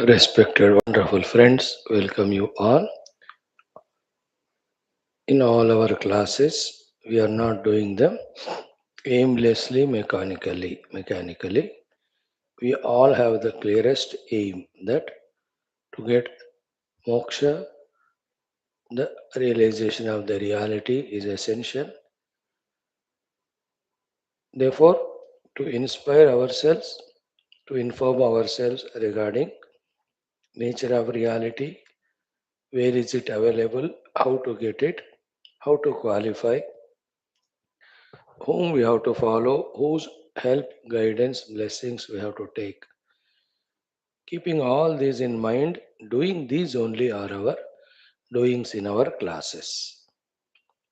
Respected, wonderful friends, welcome you all. In all our classes, we are not doing them aimlessly, mechanically. We all have the clearest aim that to get moksha, the realization of the reality is essential. Therefore, to inspire ourselves, to inform ourselves regarding nature of reality, where is it available, how to get it, how to qualify, whom we have to follow, whose help, guidance, blessings we have to take. Keeping all these in mind, doing these only are our doings in our classes.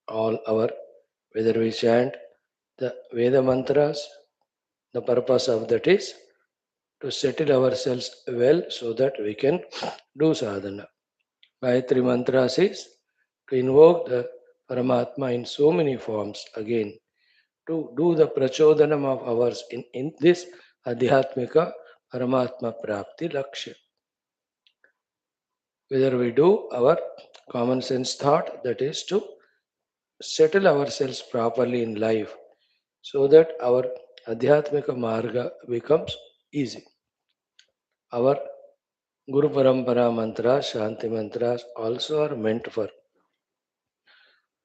All our, whether we chant the Veda mantras, the purpose of that is to settle ourselves well so that we can do sadhana. Gayatri mantras is to invoke the Paramatma in so many forms again to do the prachodhanam of ours in this adhyatmika paramatma prapti lakshya. Whether we do our common sense thought, that is to settle ourselves properly in life so that our adhyatmika marga becomes easy. Our Guru Parampara mantras, Shanti mantras also are meant for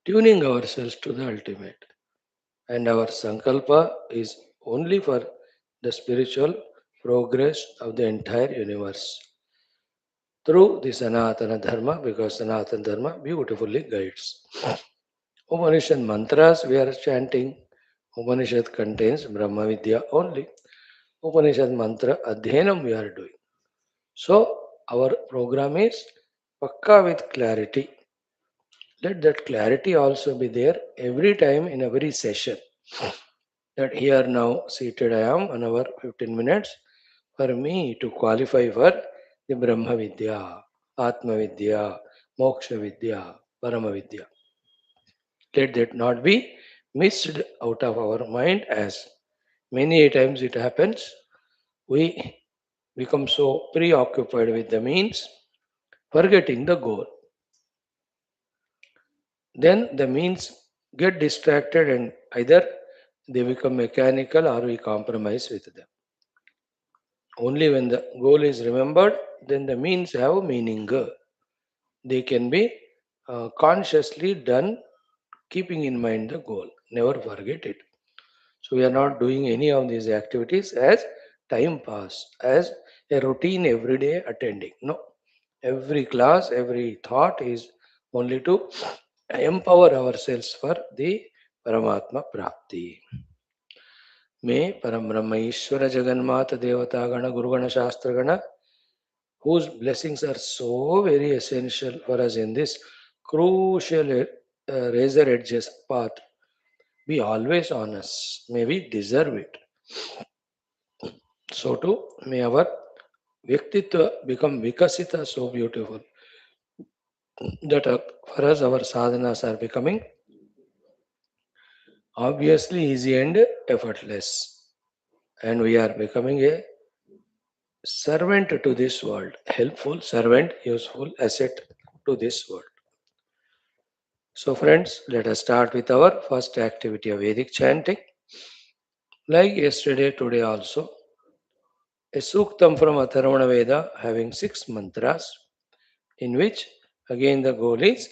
tuning ourselves to the ultimate. And our Sankalpa is only for the spiritual progress of the entire universe through the Sanatana Dharma, because Sanatana Dharma beautifully guides. Upanishad mantras we are chanting. Upanishad contains Brahma Vidya only. Upanishad mantra adhyanam we are doing. So our program is pakka with clarity. Let that clarity also be there every time in every session. That here now seated I am 1 hour 15 minutes for me to qualify for the Brahma Vidya, Atma Vidya, Moksha Vidya, Parama Vidya. Let that not be missed out of our mind, as many times it happens. We become so preoccupied with the means, forgetting the goal. Then the means get distracted and either they become mechanical or we compromise with them. Only when the goal is remembered, then the means have meaning. They can be consciously done keeping in mind the goal. Never forget it. So we are not doing any of these activities as time pass, as a routine every day attending. No. Every class, every thought is only to empower ourselves for the Paramatma Prapti. May Param Brahma Ishwara Jaganmata Devata Gana Guru Gana Shastra Gana, whose blessings are so very essential for us in this crucial razor edges path, be always on us. May we deserve it. So too, may our Vyaktitva become Vikasita so beautiful that for us our sadhanas are becoming obviously easy and effortless. And we are becoming a servant to this world, helpful servant, useful asset to this world. So, friends, let us start with our first activity of Vedic chanting. Like yesterday, today also, a Suktham from ATHARVANA Veda having 6 mantras, in which again the goal is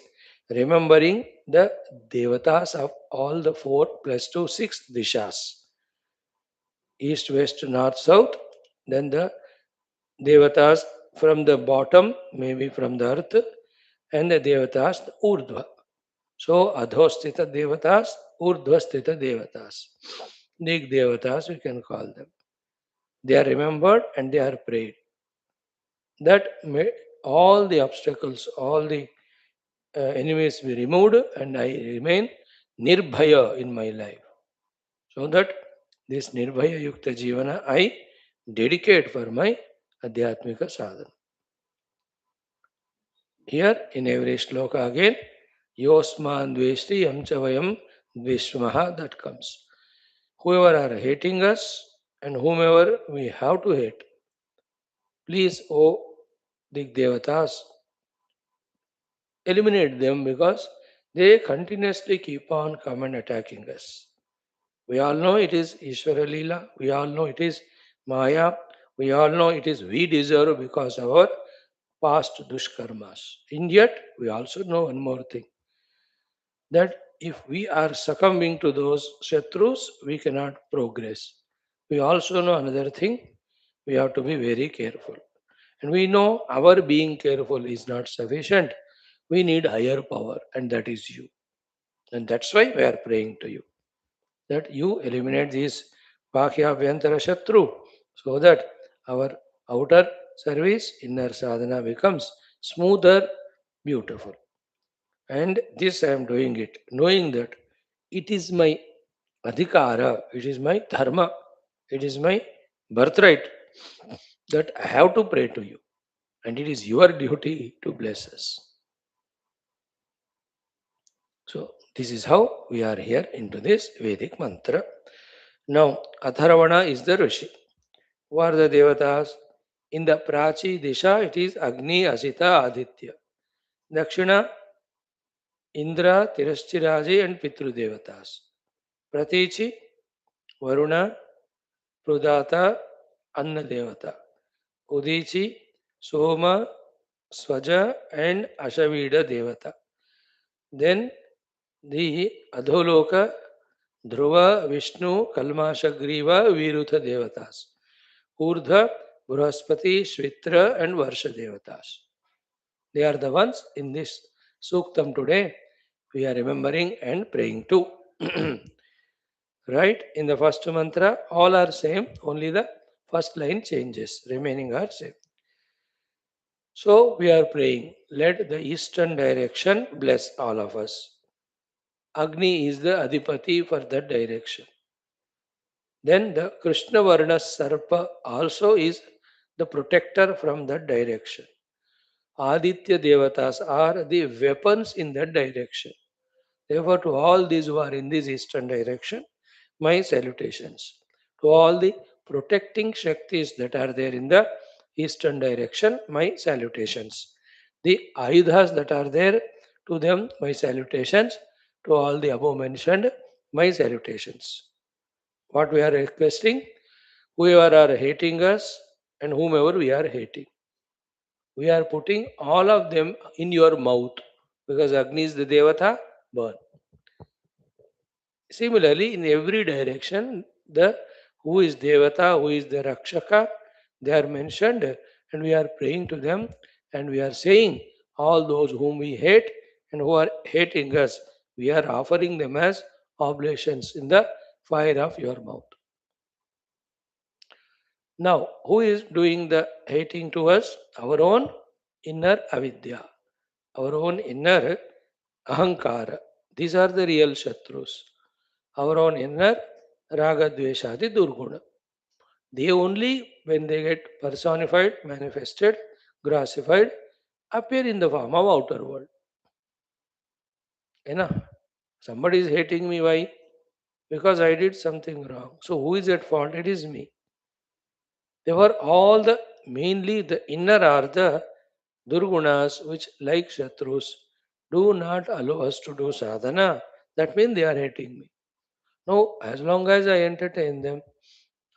remembering the devatas of all the 4 plus 2, 6 dishas, east, west, north, south, then the devatas from the bottom, maybe from the earth, and the devatas, the urdhva. So, adhostita devatas, urdhvastita devatas. Dig devatas, we can call them. They are remembered and they are prayed. That may all the obstacles, all the enemies be removed and I remain nirbhaya in my life. So that this nirbhaya yukta jivana I dedicate for my adhyatmika sadhana. Here in every shloka again, yosman dveshti yam chavayam dvishmaha, that comes. Whoever are hating us and whomever we have to hate, please, O the Devatas, eliminate them because they continuously keep on come and attacking us. We all know it is Ishvara Leela. We all know it is Maya. We all know it is we deserve because of our past dushkarmas. And yet, we also know one more thing, that if we are succumbing to those shatrus, we cannot progress. We also know another thing, we have to be very careful. And we know our being careful is not sufficient. We need higher power, and that is you. And that's why we are praying to you, that you eliminate these Bhakya Vyantara Shatru, so that our outer service, inner sadhana becomes smoother, beautiful. And this I am doing it, knowing that it is my adhikara, it is my dharma, it is my birthright that I have to pray to you. And it is your duty to bless us. So, this is how we are here into this Vedic mantra. Now, Atharvana is the Rishi. Who are the Devatas? In the Prachi Disha, it is Agni, Asita, Aditya. Dakshina, Indra, Tirashchiraji, and Pitru Devatas. Pratichi, Varuna, Prudata, Anna Devata. Udichi, Soma, Swaja, and Ashavida Devata. Then the Adholoka, Dhruva, Vishnu, Kalmashagriva, Virutha Devatas. Urdha, Brahaspati, Shwitra, and Varsha Devatas. They are the ones in this Suktham today we are remembering and praying to. Right? In the first mantra, all are same, only the first line changes, remaining are same. So we are praying, let the eastern direction bless all of us. Agni is the Adipati for that direction. Then the Krishna Varna Sarpa also is the protector from that direction. Aditya Devatas are the weapons in that direction. Therefore, to all these who are in this eastern direction, my salutations. To all the protecting Shaktis that are there in the eastern direction, my salutations. The Ayudhas that are there, to them, my salutations. To all the above mentioned, my salutations. What we are requesting, whoever are hating us and whomever we are hating, we are putting all of them in your mouth, because Agni is the Devata, burn. Similarly, in every direction, the who is Devata, who is the Rakshaka, they are mentioned, and we are praying to them, and we are saying all those whom we hate and who are hating us, we are offering them as oblations in the fire of your mouth. Now, who is doing the hating to us? Our own inner avidya, our own inner ahankara. These are the real shatrus. Our own inner raga, dveshadi, durguna. They only, when they get personified, manifested, grassified, appear in the form of outer world. You know, somebody is hating me. Why? Because I did something wrong. So who is at fault? It is me. They were all the, mainly the inner are the durgunas, which like shatrus do not allow us to do sadhana. That means they are hating me. No, as long as I entertain them,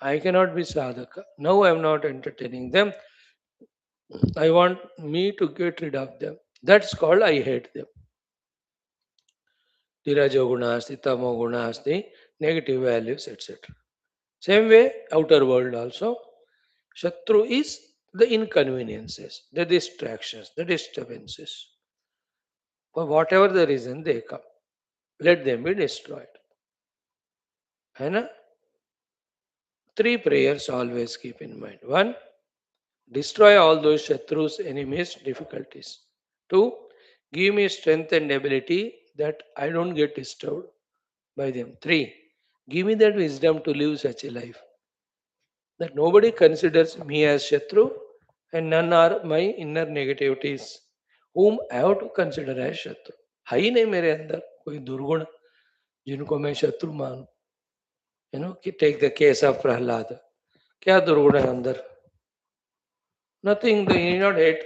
I cannot be sadhaka. Now I am not entertaining them. I want me to get rid of them. That's called I hate them. The rajogunas, the tamogunas, the negative values, etc. Same way, outer world also. Shatru is the inconveniences, the distractions, the disturbances. For whatever the reason they come, let them be destroyed. And three prayers always keep in mind. One, destroy all those shatrus, enemies, difficulties. Two, give me strength and ability that I don't get disturbed by them. Three, give me that wisdom to live such a life that nobody considers me as Shatru and none are my inner negativities whom I have to consider as Shatru. है ही नहीं मेरे अंदर कोई दुर्गुण जिनको मैं शत्रु मानूं. You know, take the case of Prahlad. क्या दुर्गुण है अंदर? Nothing, they need not hate.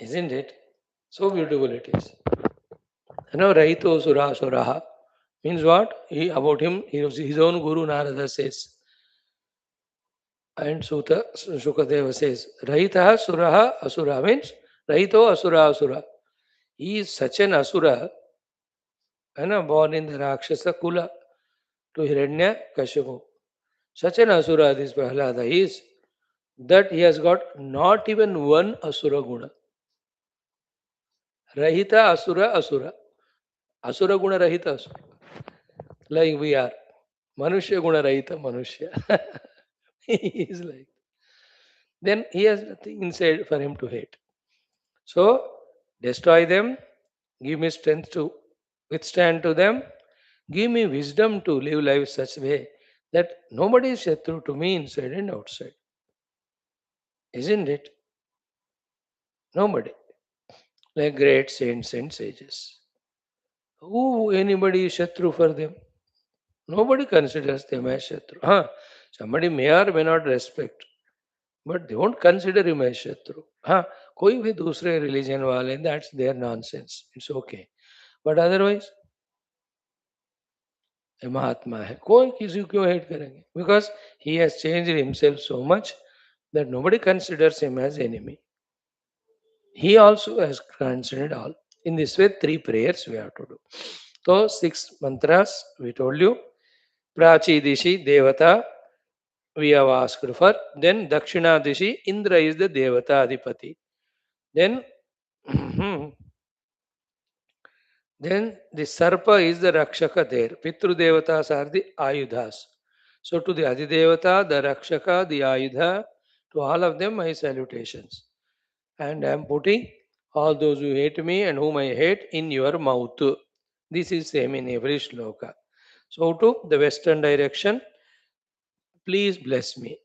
Isn't it? So beautiful it is. Rahito Sura Suraha means what? About him, his own Guru Narada says, and Sukadeva says, Rahita Suraha Asura means Rahito Asura Asura. He is such an Asura, born in the Rakshasa Kula to Hiranya Kashyapa. Such an Asura this Prahlada is that he has got not even one Asura Guna. Rahita Asura Asura. Asura Guna Rahita Asura. Like we are. Manushya Guna Rahita Manushya. He is like. Then he has nothing inside for him to hate. So destroy them, give me strength to withstand to them, give me wisdom to live life such way that nobody is Shatru to me inside and outside. Isn't it? Nobody. Like great saints and sages. Who anybody is Shatru for them? Nobody considers them as Shatru. Somebody may or may not respect, but they won't consider him as Shatru. कोई भी दूसरे religion वाले, that's their nonsense. It's okay. But otherwise, ये महात्मा है, कोई किसी को क्यों hate करेंगे? Because he has changed himself so much that nobody considers him as enemy. He also has considered all. In this way, 3 prayers we have to do. So 6 mantras we told you. Prachi Dishi Devata we have asked for. Then Dakshina Dishi Indra is the Devata Adipati. Then then the Sarpa is the Rakshaka there. Pitru Devatas are the Ayudhas. So to the Adidevata, the Rakshaka, the Ayudha, to all of them my salutations. And I am putting all those who hate me and whom I hate in your mouth. This is same in every shloka. So to the western direction, please bless me.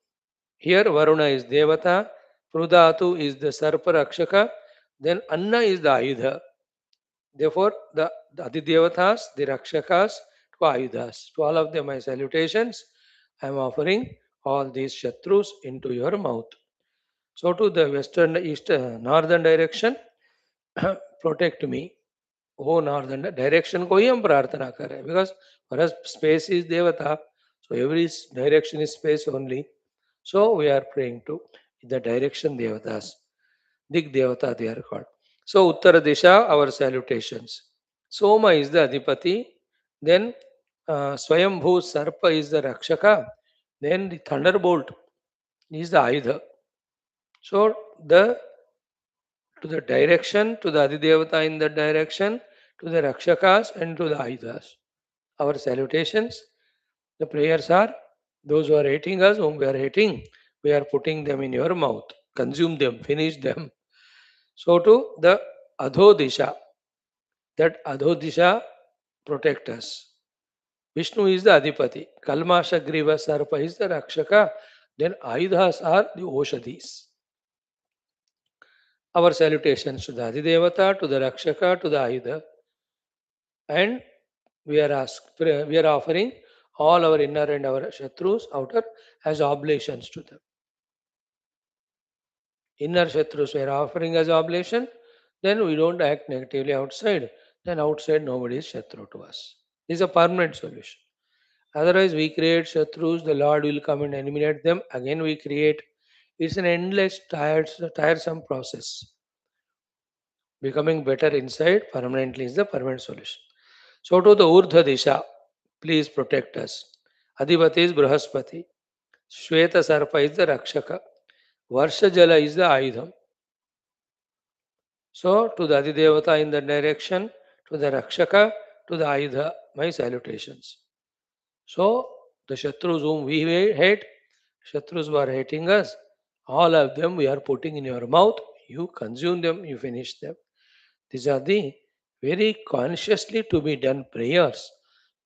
Here Varuna is Devata, Prudatu is the Sarpa Rakshaka, then Anna is the Ayudha. Therefore, the Adidevatas, the Rakshakas, to Ayudhas. To all of them, my salutations. I am offering all these Shatrus into your mouth. So, to the western, east, northern direction, protect me. Oh, northern direction को ही हम प्रार्थना कर रहे हैं because for us space is devata, so every direction is space only. So we are praying to the direction devatas. Dig devata they are called. So uttara disha our salutations. Soma is the adipati. Then Swayambhu Sarpa is the rakshaka. Then the thunderbolt is the ayudha. So the to the direction, to the Adidevata in that direction, to the Rakshakas and to the Ayudhas. Our salutations, the prayers are, those who are hating us, whom we are hating, we are putting them in your mouth. Consume them, finish them. So to the Adhodisha, that Adhodisha protect us. Vishnu is the Adipati. Kalmasha Griva Sarpa is the Rakshaka. Then Ayudhas are the Oshadis. Our salutations to the Adidevata, to the Rakshaka, to the Ayudha. And we are offering all our inner and our Shatrus, outer, as oblations to them. Inner Shatrus we are offering as oblation, then we don't act negatively outside. Then outside nobody is Shatru to us. This is a permanent solution. Otherwise we create Shatrus, the Lord will come and eliminate them. Again we create. It's an endless, tiresome process. Becoming better inside permanently is the permanent solution. So to the Urdhva Disha, please protect us. Adhipati is Brahaspati. Shweta Sarpa is the Rakshaka. Varsha Jala is the Ayudham. So to the Adidevata in that direction, to the Rakshaka, to the Ayudha, my salutations. So the Shatrus whom we hate, Shatrus who are hating us, all of them we are putting in your mouth. You consume them, you finish them. These are the very consciously to be done prayers,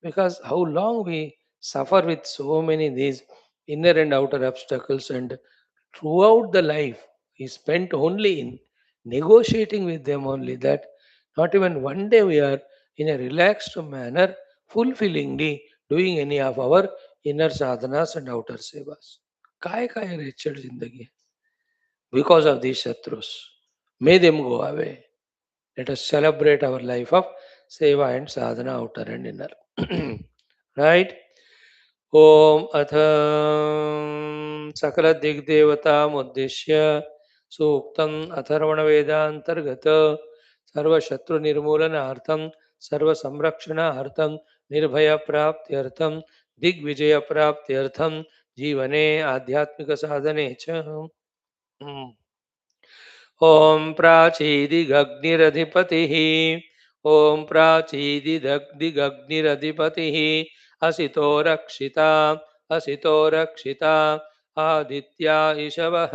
because how long we suffer with so many these inner and outer obstacles, and throughout the life is spent only in negotiating with them only, that not even one day we are in a relaxed manner fulfillingly doing any of our inner sadhanas and outer sevas. काय काय wretched जिंदगी है because of these shatrus. May them go away. Let us celebrate our life of seva and sadhana, outer and inner. Right? Om अथ सकल दिग्देवतामुद्दिश्य सूक्तम् अथर्वणवेदान्तर्गत सर्वशत्रुनिर्मूलनार्थं सर्वसंरक्षणार्थं निर्भयप्राप्त्यर्थं दिग्विजयप्राप्त्यर्थं जीवने आध्यात्मिकसाधने च ॐ प्राचीदिगग्निरधिपतिः ॐ प्राचीदिदग्निरधिपतिः असितो रक्षिता असितो रक्षिता आदित्या इषवः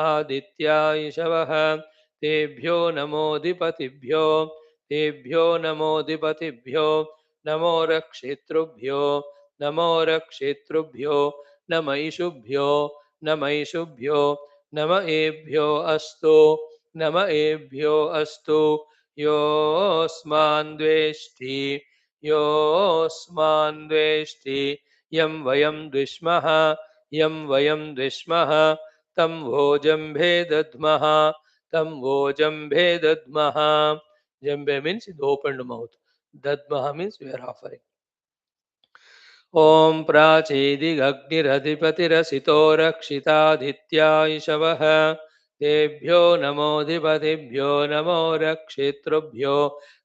आदित्या इषवः तेभ्यो नमोऽधिपतिभ्यो तेभ्यो नमोऽधिपतिभ्यो नमो रक्षेतृभ्यो नमो रक्षेतृभ्यो नम ईशुभ्यो नम ईशुभ्यो नम एभ्यो अस्तु नम एभ्यो अस्तु योऽस्मान् द्वेष्टि योऽस्मान् द्वेष्टि यं वयं द्विष्मः यं वयं द्विष्मः तं भोजम्भे दद्मः तं भोजम्भे दद्मः. Jambhe means in the opened mouth. Dadmaha means we are offering. ॐ प्राचीदिगग्निरधिपतिरसितो रक्षितादित्या इषवः तेभ्यो नमोऽधिपतिभ्यो नमो रक्षेतृभ्यो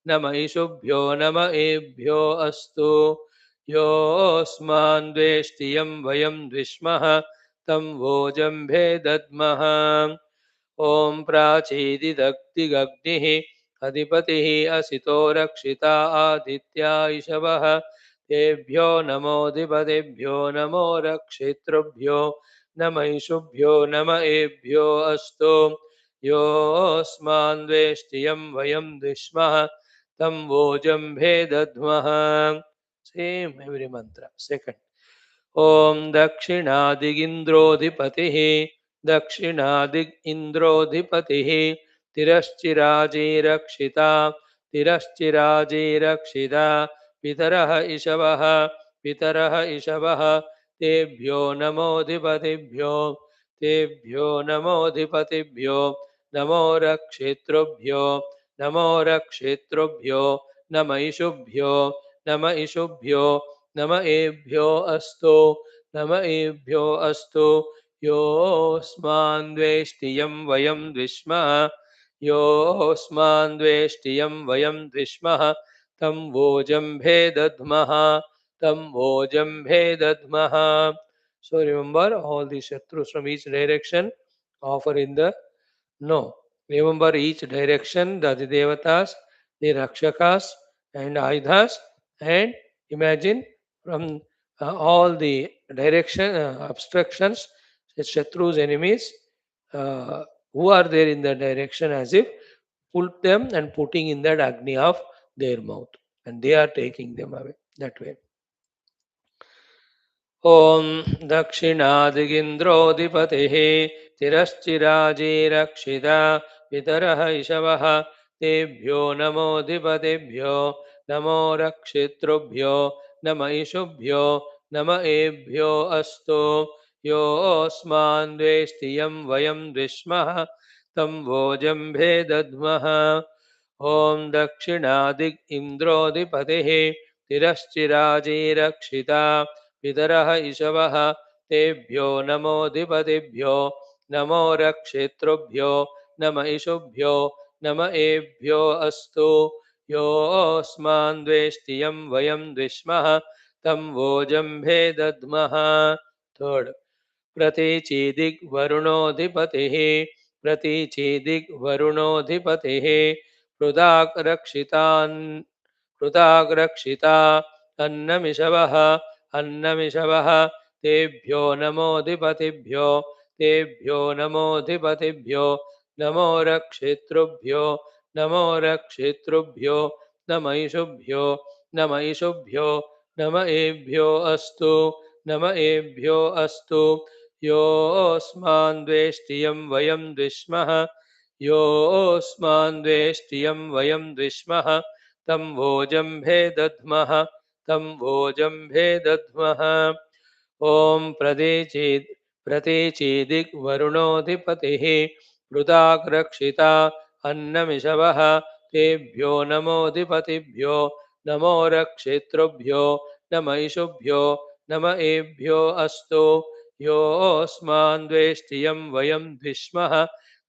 नम ईशुभ्यो नम एभ्यो अस्तु योऽस्मान् द्वेष्टि यं वयं द्विष्मः तं वोजम्भे दद्मः. ॐ प्राचीदिदग्निः अधिपतिः असितो रक्षिता आदित्या इषवः तेभ्यो नमोऽधिपतिभ्यो नमो रक्षेतृभ्यो नम ईशुभ्यो नम एभ्यो अस्तु योऽस्मान् द्वेष्टि यं वयं द्विष्मः तं वोजम्भे दद्मः. Same every mantra. Second. ॐ दक्षिणादिगिन्द्रोऽधिपतिः दक्षिणादिग् इन्द्रोऽधिपतिः तिरश्चिराजीरक्षिता तिरश्चिराजीरक्षिता पितरः इषवः पितरः इषवः तेभ्यो नमोऽधिपतिभ्यो तेभ्यो नमोऽधिपतिभ्यो नमो रक्षेतृभ्यो नमो रक्षेतृभ्यो नम ईशुभ्यो नम ईशुभ्यो नम एभ्यो अस्तु नम एभ्यो अस्तु योऽस्मान् द्वेष्टि यं वयं द्विष्मः योऽस्मान् द्वेष्टि यं वयं द्विष्मः तं वोजम्भे दद्मः तं वोजम्भे दद्मः. So remember all the shatrus from each direction offer in the no. Remember each direction, the Devatas, the Rakshakas and Aidhas, and imagine from all the direction obstructions, Shatrus, enemies, who are there in that direction, as if pull them and putting in that Agni of their mouth, and they are taking them away that way. ॐ दक्षिणादिगिन्द्रोऽधिपतिः तिरश्चिराजीरक्षिता पितरः इषवः तेभ्यो नमोऽधिपतिभ्यो नमो रक्षितृभ्यो नम ईशुभ्यो नम एभ्यो अस्तु योऽस्मान् द्वेष्टि यं वयं द्विष्मः तं वोजम्भे दद्मः. ॐ दक्षिणादिग् इन्द्रोऽधिपतिः तिरश्चिराजीरक्षिता पितरः इषवः तेभ्यो नमोऽधिपतिभ्यो नमो रक्षेतृभ्यो नम ईशुभ्यो नम एभ्यो अस्तु योऽस्मान् द्वेष्टि यं वयं द्विष्मः तं वोजम्भे दद्मः. थर्ड. प्रतीचीदिग्वरुणोऽधिपतिः प्रतीचीदिग्वरुणोऽधिपतिः पृथाग्रक्षितान् पृथाग्रक्षिता अन्नमिषवः अन्नमिषवः तेभ्यो नमोऽधिपतिभ्यो तेभ्यो नमोऽधिपतिभ्यो नमो रक्षेतृभ्यो नमो रक्षेतृभ्यो नम ईशुभ्यो नम ईशुभ्यो नम एभ्यो अस्तु नम एभ्यो अस्तु योऽस्मान् द्वेष्टि यं वयं द्विष्मः योऽस्मान् द्वेष्टि यं वयं द्विष्मः तं वोजम्भे दद्मः तं वोजम्भे दद्मः. ॐ प्रतीचीदिग्वरुणोऽधिपतिः पृथाक्रक्षिता अन्नमिषवः तेभ्यो नमोऽधिपतिभ्यो नमो रक्षेतृभ्यो नम ईशुभ्यो नम एभ्यो अस्तु योऽस्मान्द्वेष्टियं वयं द्विष्मः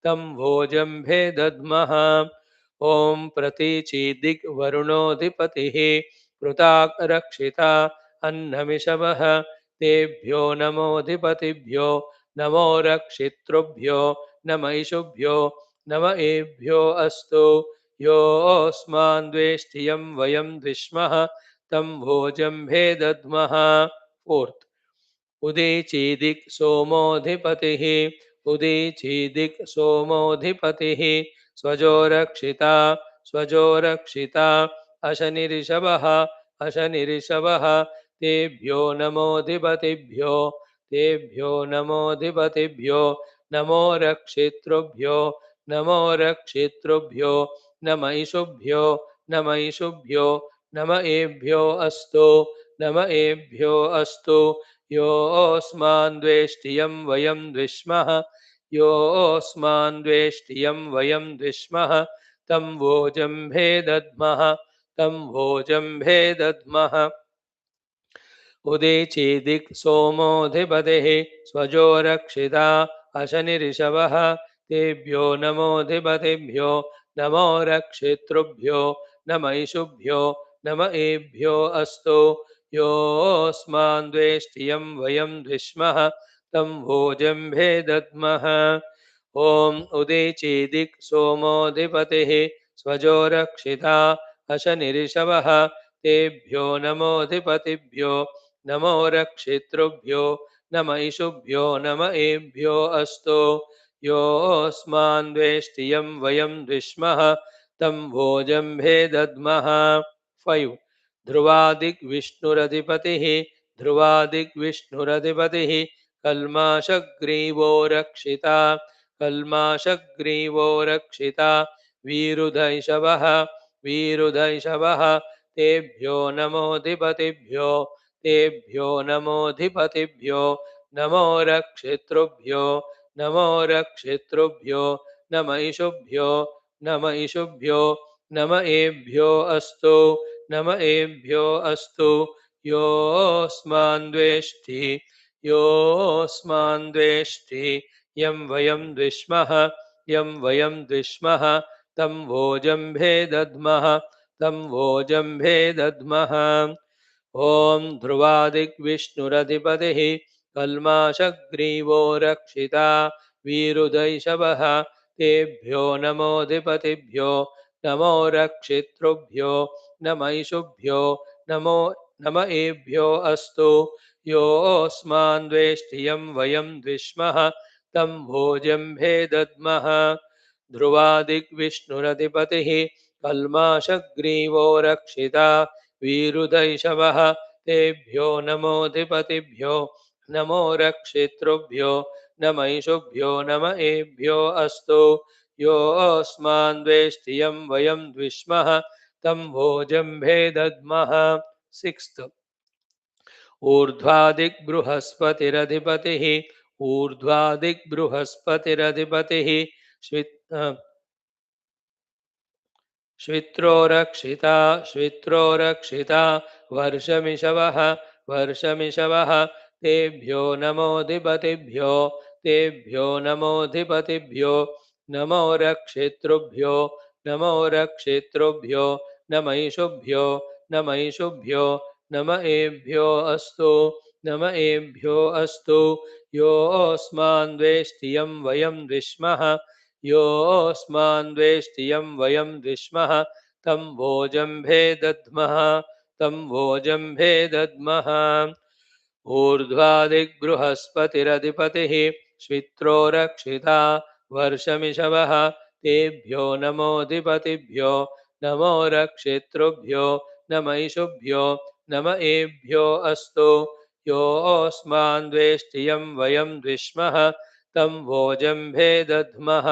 तं भोजम्भे दद्मः ॐ प्रतीचीदिग्वरुणोऽधिपतिः पृथाक्रक्षिता अन्नमिषवः तेभ्यो नमोऽधिपतिभ्यो नमो रक्षितृभ्यो नम ईशुभ्यो नम एभ्यो अस्तु योऽस्मान्द्वेष्टियं वयं द्विष्मः तं भोजम्भे दद्मः फोर्थ उदीचीदिक् सोमोऽधिपतिः उदीचीदिक् सोमोऽधिपतिः स्वजो रक्षिता स्वजो रक्षिता अशनिरिषवः अशनिरिषवः तेभ्यो नमोऽधिपतिभ्यो तेभ्यो नमोऽधिपतिभ्यो नमो रक्षितृभ्यो नमो रक्षितृभ्यो नम ईशुभ्यो नम ईशुभ्यो नम एभ्यो अस्तु नम एभ्यो अस्तु योऽस्मान्द्वेष्टियं वयं द्विष्मः योऽस्मान्द्वेष्टियं वयं द्विष्मः तं भोजम्भे दद्मः तं भोजम्भे दद्मः उदीचीदिक् सोमोऽधिपतिः स्वजो रक्षिता अशनिरिषवः तेभ्यो नमोऽधिपतिभ्यो नमो रक्षितृभ्यो नम ईशुभ्यो नम एभ्यो अस्तु योऽस्मान्द्वेष्टियं वयं द्विष्मः तं भोजम्भे दद्मः ॐ उदीचीदिक् सोमोऽधिपतिः स्वजो रक्षिता अशनिरिषवः तेभ्यो नमोऽधिपतिभ्यो नमो रक्षितृभ्यो नम ईशुभ्यो नम एभ्यो अस्तु योऽस्मान्द्वेष्टियं वयं द्विष्मः तं भोजम्भे दद्मः 5 ध्रुवादिग्विष्णुरधिपतिः ध्रुवादिग्विष्णुरधिपतिः कल्माषग्रीवो रक्षिता कल्माषग्रीवो रक्षिता वीरुधैषवः वीरुधैषवः तेभ्यो नमोऽधिपतिभ्यो तेभ्यो नमोऽधिपतिभ्यो नमो रक्षितृभ्यो नमो रक्षितृभ्यो नम ईशुभ्यो नम ईशुभ्यो नम एभ्यो अस्तु नम एभ्यो अस्तु योऽस्मान्द्वेष्टि योऽस्मान्द्वेष्टि यं वयं द्विष्मः यं वयं द्विष्मः तं भोजम्भे दद्मः तं भोजम्भे दद्मः ॐ ध्रुवादिग्विष्णुरधिपतिः कल्माषग्रीवो रक्षिता वीरुधैषवः तेभ्यो नमोऽधिपतिभ्यो नमो रक्षितृभ्यो नम ईशुभ्यो नमो नम एभ्यो अस्तु योऽस्मान्द्वेष्टियं वयं द्विष्मः तं भोजम्भे दद्मः ध्रुवादिग्विष्णुरधिपतिः कल्माषग्रीवो रक्षिता वीरुधैषवः तेभ्यो नमोऽधिपतिभ्यो नमो रक्षितृभ्यो नम ईशुभ्यो नम एभ्यो अस्तु योऽस्मान्द्वेष्टियं वयं द्विष्मः तं भोजम्भे दद्मः 6 ऊर्ध्वादिग्बृहस्पतिरधिपतिः ऊर्ध्वादिग्बृहस्पतिरधिपतिः श्वित्रो रक्षिता श्वित्रो रक्षिता वर्षमिषवः वर्षमिषवः तेभ्यो नमोऽधिपतिभ्यो तेभ्यो नमोऽधिपतिभ्यो नमो रक्षितृभ्यो नमो रक्षितृभ्यो नम ईशुभ्यो नम ईशुभ्यो नम एभ्यो अस्तु नम एभ्यो अस्तु योऽस्मान्द्वेष्टियं वयं द्विष्मः योऽस्मान्द्वेष्टियं वयं द्विष्मः तं भोजम्भे दद्मः तं भोजम्भे दद्मः ऊर्ध्वादिग्बृहस्पतिरधिपतिः श्वित्रो रक्षिता वर्षमिषवः तेभ्यो नमोऽधिपतिभ्यो नमो रक्षितृभ्यो नम ईशुभ्यो नम एभ्यो अस्तु योऽस्मान्द्वेष्टियं वयं द्विष्मः तं भोजम्भे दद्मः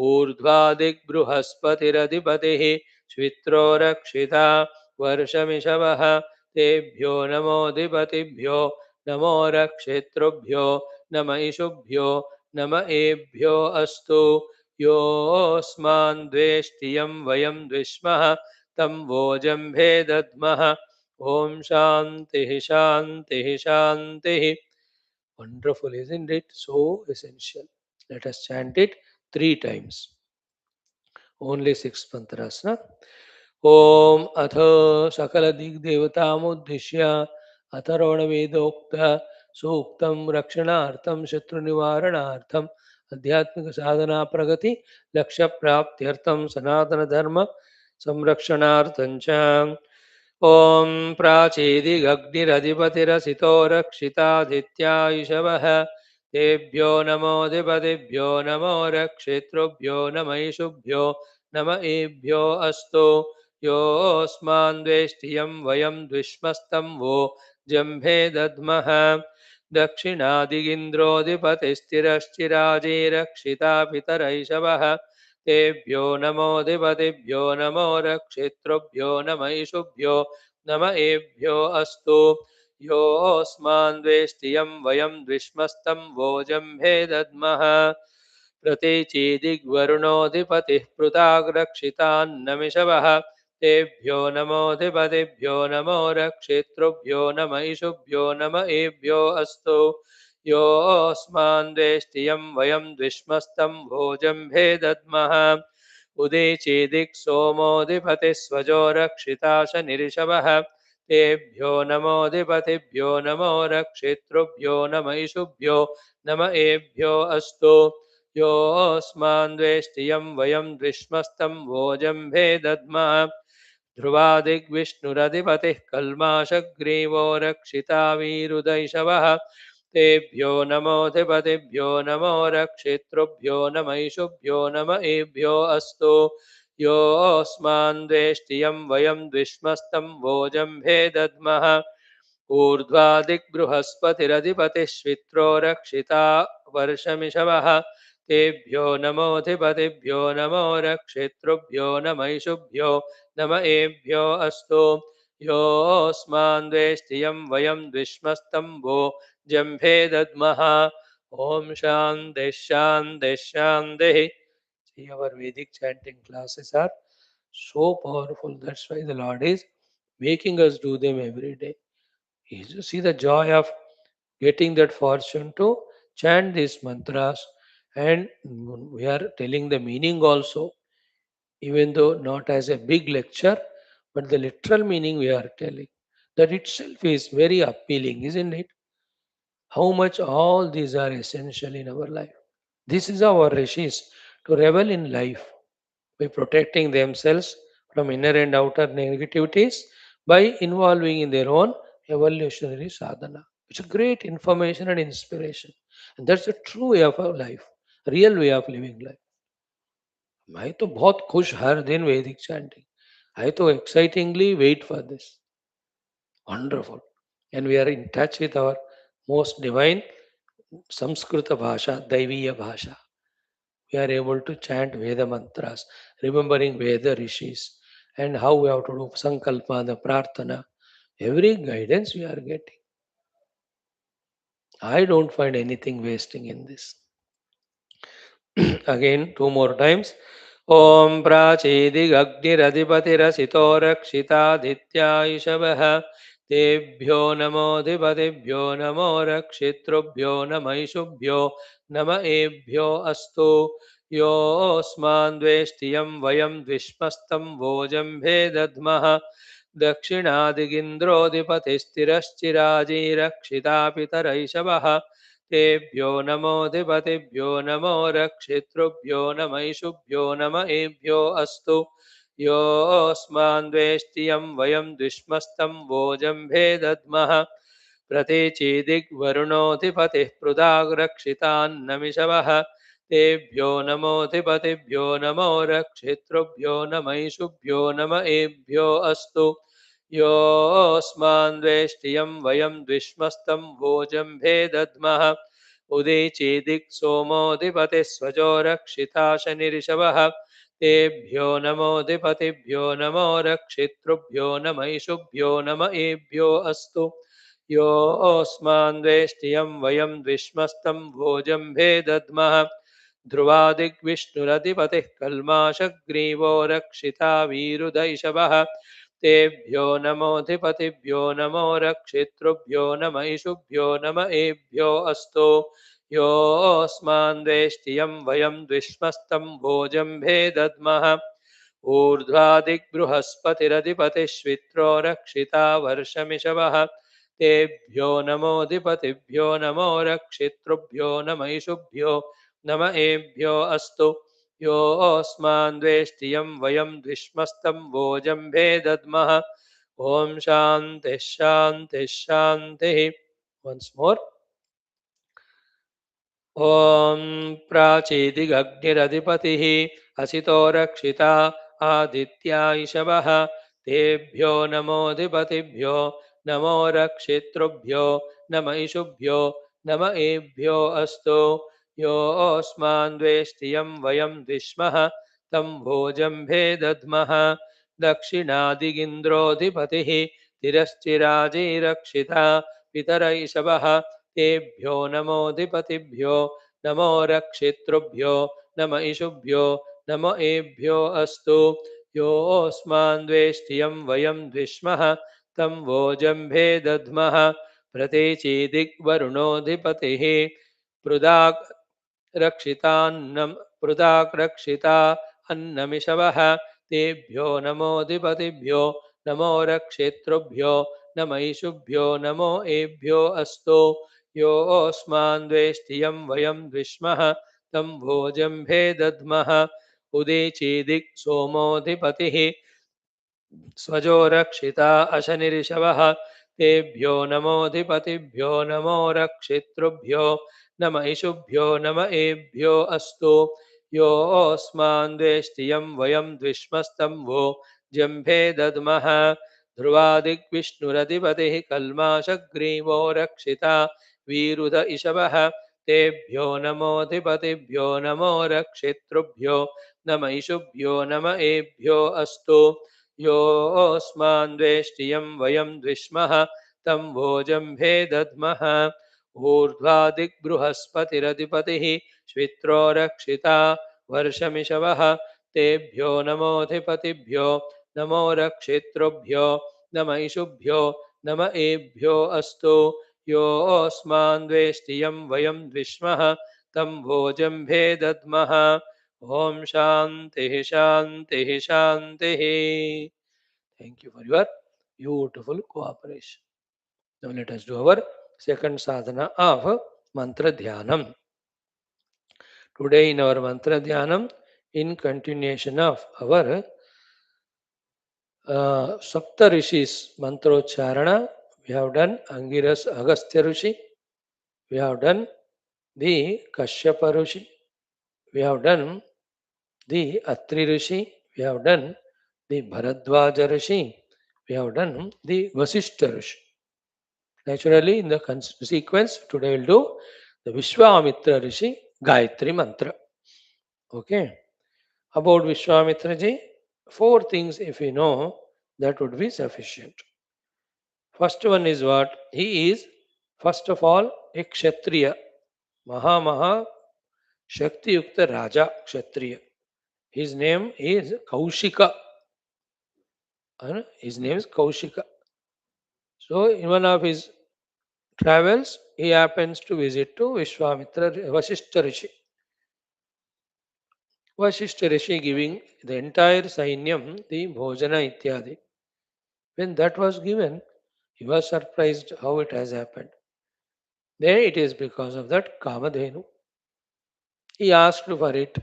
ऊर्ध्वादिग्बृहस्पतिरधिपतिः श्वित्रो रक्षिता वर्षमिषवः तेभ्यो नमोऽधिपतिभ्यो नमो रक्षितृभ्यो नम ईशुभ्यो नम एभ्यो अस्तु योऽस्मान् द्वेष्टियं वयं द्विष्मः तं वोजम्भे दद्मः ॐ शान्तिः शान्तिः शान्तिः. Wonderful, isn't it? So essential. Let us chant it 3 times. Only 6 mantras, na? Om Atha Sakala Dig Devatamuddhishya Atharvana Vedokta Suktam Rakshanartham Shatru Nivaranartham Adhyatmika Sadhana Pragati Laksha Praptyartham Sanatana Dharma Samrakshanarthancha. Om Prachedigagniradhipatirasito Rakshitadhityayishavah Tebhyo Namo Dipatibhyo Namo Rakshetrubhyo Namaishubhyo Nama Ebhyo Astu Yosman Dveshtiyam Vayam Dvishmastam Vo Jambhe Dadmaha Dakshinadiginrodhipatistirashchiraji Rakshita Pitaraishavah Tebhyo Namo Dipatibhyo Namo Rakshetrubhyo Namaishubhyo Nama Ebhyo Astu Yosman Dveshtiyam Vayam Dvishmastam Vo Jambhe Dadmaha प्रतीचीदिग्वरुणोऽधिपतिः पृथाग्रक्षितान्नमिषवः तेभ्यो नमोऽधिपतिभ्यो नमो रक्षेतृभ्यो नम ईशुभ्यो नम एभ्यो अस्तु योऽस्मान् द्वेष्टियं वयं द्विष्मस्तं भोजम्भे दद्मः उदीचीदिक् सोमोऽधिपतिः स्वजो रक्षिताश निरिषवः तेभ्यो नमोऽधिपतिभ्यो नमो रक्षेतृभ्यो नम ईशुभ्यो नम एभ्यो अस्तु योऽस्मान् द्वेष्टियं वयं द्विष्मस्तं भोजम्भे दद्मः ध्रुवादिग्विष्णुरधिपतिः कल्माषग्रीवो रक्षिता वीरुदैषवः तेभ्यो नमोऽधिपतिभ्यो नमो रक्षेतृभ्यो नम ईशुभ्यो नम एभ्यो अस्तु योऽस्मान् द्वेष्टियं वयं द्विष्मस्तं भोजम्भे दद्मः ऊर्ध्वादिग्बृहस्पतिरधिपतिः श्वित्रो रक्षिता वर्षमिषवः तेभ्यो नमोऽधिपतिभ्यो नमो रक्षेतृभ्यो नम ईशुभ्यो नम एभ्यो अस्तु योऽस्मान् द्वेष्टियं वयं द्विष्मस्तं भो जम्भे दद्मः ॐ शान्तिः शान्तिः शान्तिः. See, our Vedic chanting classes are so powerful. That's why the Lord is making us do them every day. You see the joy of getting that fortune to chant these mantras, and we are telling the meaning also, even though not as a big lecture, but the literal meaning we are telling. That itself is very appealing, isn't it? How much all these are essential in our life. This is our rishis to revel in life by protecting themselves from inner and outer negativities by involving in their own evolutionary sadhana. It's a great information and inspiration. And that's the true way of our life, real way of living life. मैं तो बहुत खुश हर दिन वैदिक chanting. I तो excitingly wait for this. Wonderful. And we are in touch with our most divine Samskrita Bhasha, Daiviya Bhasha. We are able to chant Veda mantras, remembering Veda rishis, and how we have to do Sankalpa, the Prarthana. Every guidance we are getting. I don't find anything wasting in this. Again, 2 more times. Om Prachedigagniradhipatirasito Rakshitadhityayishavah Tebhyo Namodhipatibhyo Namo Rakshitrubhyo Namaishubhyo Nama Ebhyo Astu Yosman Dveshtiyam Vayam Dvishmastam Vojambhe Dadmaha Dakshinadiginrodhipatistiras Rakshitapitaraishavah तेभ्यो नमोऽधिपतिभ्यो नमो रक्षितृभ्यो नमैषुभ्यो नम एभ्यो अस्तु योऽस्मान् द्वेष्टियं वयं द्विष्मस्तं भोजम्भे दद्मः प्रतीचीदिग्वरुणोऽधिपतिः पृथाग्रक्षितान्नमिषवः तेभ्यो नमोऽधिपतिभ्यो नमो रक्षितृभ्यो नमैषुभ्यो नम एभ्यो अस्तु योऽस्मान् द्वेष्टियं वयं द्विष्मस्तं भोजम्भे दद्मः उदीचीदिक् सोमोऽधिपतिः स्वजो रक्षिता शनिरिषवः तेभ्यो नमोऽधिपतिभ्यो नमो रक्षितृभ्यो नमैषुभ्यो नम एभ्यो अस्तु योऽस्मान् वेष्टियं वयं द्विष्मस्तं भोजम्भे दद्मः ध्रुवादिग्विष्णुरधिपतिः कल्माषग्रीवो रक्षिता वीरुदैषवः तेभ्यो नमोऽधिपतिभ्यो नमो रक्षितृभ्यो नम इषुभ्यो नम एभ्यो अस्तु योऽस्मान् वेष्टियं वयं द्विष्मस्तं भोजम्भे दद्मः ऊर्ध्वादिग्बृहस्पतिरधिपतिश्वित्रो रक्षिता वर्षमिषवः तेभ्यो नमोऽधिपतिभ्यो नमो रक्षितृभ्यो नम इषुभ्यो नम एभ्यो अस्तु योऽस्मान् द्वेष्टियं वयं द्विष्मस्तं भोजम्भे दद्मः ॐ शान्तिः शान्तिः शान्तिः वन्स् मोर् ॐ प्राचीदिगग्निरधिपतिः असितो रक्षिता आदित्या इषवः तेभ्यो नमोऽधिपतिभ्यो नमो रक्षितृभ्यो नम इषुभ्यो नम एभ्यो अस्तु योऽस्मान् द्वेष्टियं वयं द्विष्मः तं भोजम्भे दद्मः दक्षिणादिगिन्द्रोऽधिपतिः तिरश्चिराजीरक्षिता पितर इषवः तेभ्यो नमोऽधिपतिभ्यो नमो रक्षितृभ्यो नम इषुभ्यो नम एभ्यो अस्तु योऽस्मान् द्वेष्टियं वयं द्विष्मः तं वोजम्भे दद्मः प्रतीचीदिग्वरुणोऽधिपतिः पृदाक् रक्षितान्नं पृथक् रक्षिता अन्नमिषवः तेभ्यो नमोऽधिपतिभ्यो नमो रक्षेतृभ्यो नम ईशुभ्यो नमो एभ्यो अस्तु योऽस्मान् द्वेष्टियं वयं द्विष्मः तं भोजम्भे दद्मः उदीचीदिक् सोमोऽधिपतिः स्वजो रक्षिता अशनिरिषवः तेभ्यो नमोऽधिपतिभ्यो नमो रक्षितृभ्यो नम इषुभ्यो नम एभ्यो अस्तु योऽस्मान् द्वेष्टियं वयं द्विष्मस्तं वो जम्भे दद्मः ध्रुवादिग्विष्णुरधिपतिः कल्माषग्रीवो रक्षिता वीरुध इषवः तेभ्यो नमोऽधिपतिभ्यो नमो रक्षितृभ्यो नम इषुभ्यो नम एभ्यो अस्तु योऽस्मान् द्वेष्टियं वयं द्विष्मः तं भोजम्भे दद्मः ऊर्ध्वादिग्बृहस्पतिरधिपतिः श्वित्रो रक्षिता वर्षमिषवः तेभ्यो नमोऽधिपतिभ्यो नमो रक्षितृभ्यो नम इषुभ्यो नम एभ्यो अस्तु योऽस्मान् द्वेष्टियं वयं द्विष्मः तं भोजम्भे दद्मः ॐ शान्तिः शान्तिः शान्तिः Thank you for your beautiful cooperation. Now let us do our second sadhana of mantra dhyanam. Today in our mantra dhyanam, in continuation of our Sapta Rishis mantrocharana, we have done Angiras Agastya Rishi, we have done the Kashyapa Rishi, we have done the Atri Rishi, we have done the Bharadwaja Rishi, we have done the Vasishtha Rishi. Naturally, in the sequence, today we'll do the Vishwamitra Rishi Gayatri Mantra. Okay. About Vishwamitra Ji, 4 things if we know, that would be sufficient. First one is what? He is, first of all, a Kshatriya. Maha Shakti Yukta Raja Kshatriya. His name is Kaushika. His name is Kaushika. So, in one of his travels, he happens to visit to Vishwamitra Vasishtha Rishi. Vasishtha Rishi giving the entire Sainyam, the Bhojana Ityadi. When that was given, he was surprised how it has happened. Then it is because of that Kamadhenu. He asked for it,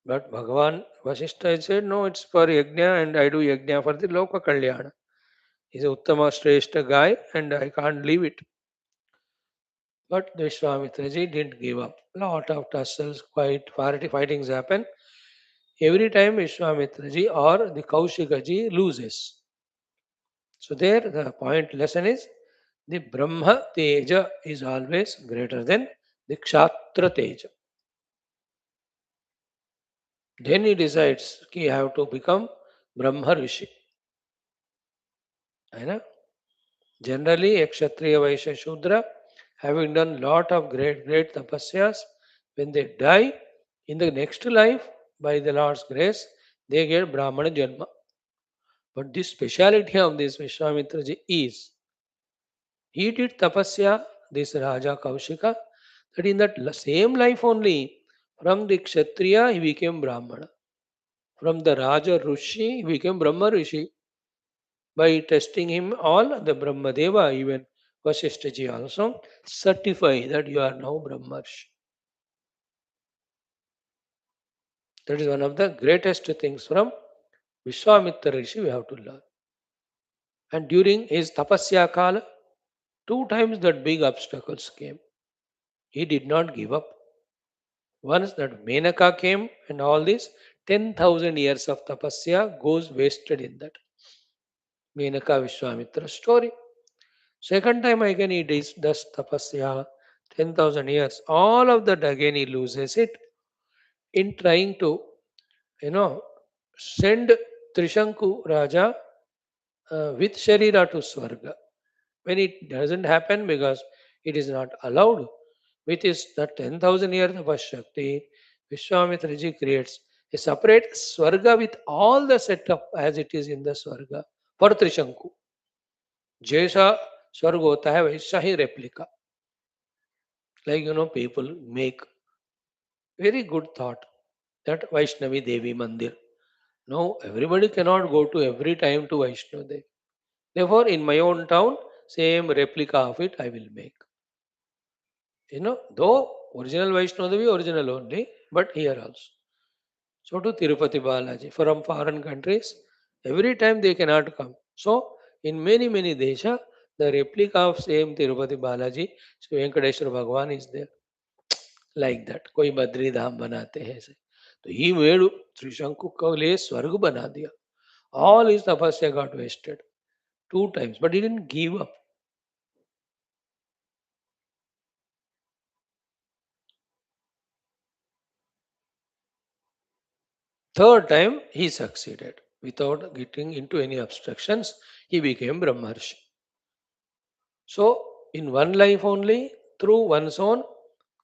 but Bhagavan Vasishtha said, no, it's for Yajna and I do Yajna for the Loka Kalyana. He's a Uttama Shrestha guy and I can't leave it. But Vishwamitraji didn't give up. Lot of tussles, quite fightings happen. Every time Vishwamitraji or the Kaushikaji loses. So there the point lesson is the Brahma Teja is always greater than the Kshatra Teja. Then he decides कि have to become Brahma Rishi. है ना? Generally, a Kshatriya, Vaishya, Shudra, having done lot of great tapasyas, when they die in the next life, by the Lord's grace, they get Brahmana Janma. But the speciality of this Vishwamitra is, he did tapasya, this Raja Kaushika, that in that same life only, from the Kshatriya, he became Brahmana. From the Raja Rishi, he became Brahma Rishi. By testing him all, the Brahma Deva, even Vasishthaji also, certify that you are now Brahmarshi. That is one of the greatest things from Vishwamitra Rishi we have to learn. And during his tapasya kala, two times that big obstacles came. He did not give up. Once that Menaka came and all this, 10,000 years of tapasya goes wasted in that. Menaka Vishwamitra story. Second time again he does tapasya, 10,000 years. All of that again he loses it in trying to, you know, send Trishanku Raja with Sharira to Swarga. When it doesn't happen because it is not allowed, with his the 10,000 years of Shakti, Vishwamitraji creates a separate Swarga with all the setup as it is in the Swarga for Trishanku. जैसा स्वर्ग होता है वैसा ही replica. Like people make very good thought that Vaishnavi Devi Mandir. No, everybody cannot go to every time to Vaishnavi Devi. Therefore, in my own town, same replica of it I will make. Though original Vaishnavi Devi original only, but here also. So to Tirupati Balaji from foreign countries, every time they cannot come. So in many desha, the replica of same Tirupati Balaji, Sri Venkateshwara Bhagwan is there. Like that. कोई बद्री धाम बनाते हैं ऐसे. तो he made त्रिशंकु को लिए स्वर्ग बना दिया. All his tapasya got wasted two times, but he didn't give up. Third time he succeeded without getting into any obstructions. He became Brahmarshi. So in one life only, through one's own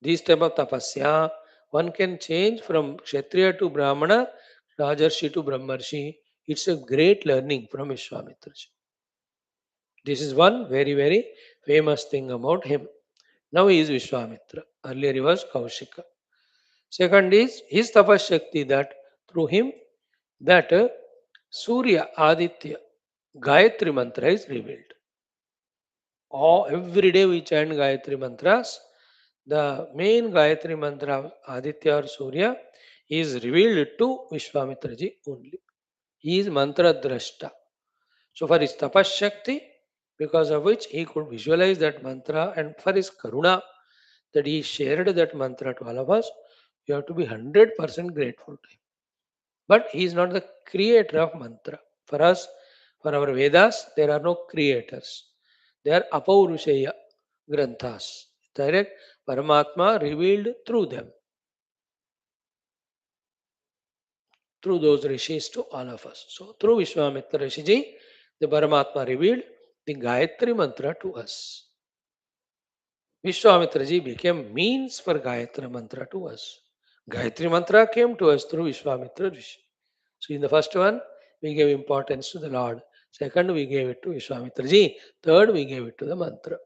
this type of tapasya, one can change from Kshatriya to Brahmana, Rajarshi to Brahmarshi. It's a great learning from Vishwamitra. This is one very famous thing about him. Now he is Vishwamitra. Earlier he was Kaushika. Second is his tapashakti that through him that Surya Aditya Gayatri mantra is revealed. Every day we chant Gayatri mantras. The main Gayatri mantra of Aditya or Surya is revealed to Vishwamitraji only. He is mantra drashta. So for his tapashakti, because of which he could visualize that mantra, and for his karuna that he shared that mantra to all of us, you have to be 100% grateful to him. But he is not the creator of mantra. For us, for our Vedas, there are no creators. They are apaurushaya granthas. Direct Paramatma revealed through them, through those rishis to all of us. So through Vishwamitra Rishiji, the Paramatma revealed the Gayatri mantra to us. Vishwamitraji became means for Gayatri mantra to us. Gayatri mantra came to us through Vishwamitra Rishi. So in the first one, we gave importance to the Lord. Second, we gave it to Vishwamitraji. Third, we gave it to the mantra.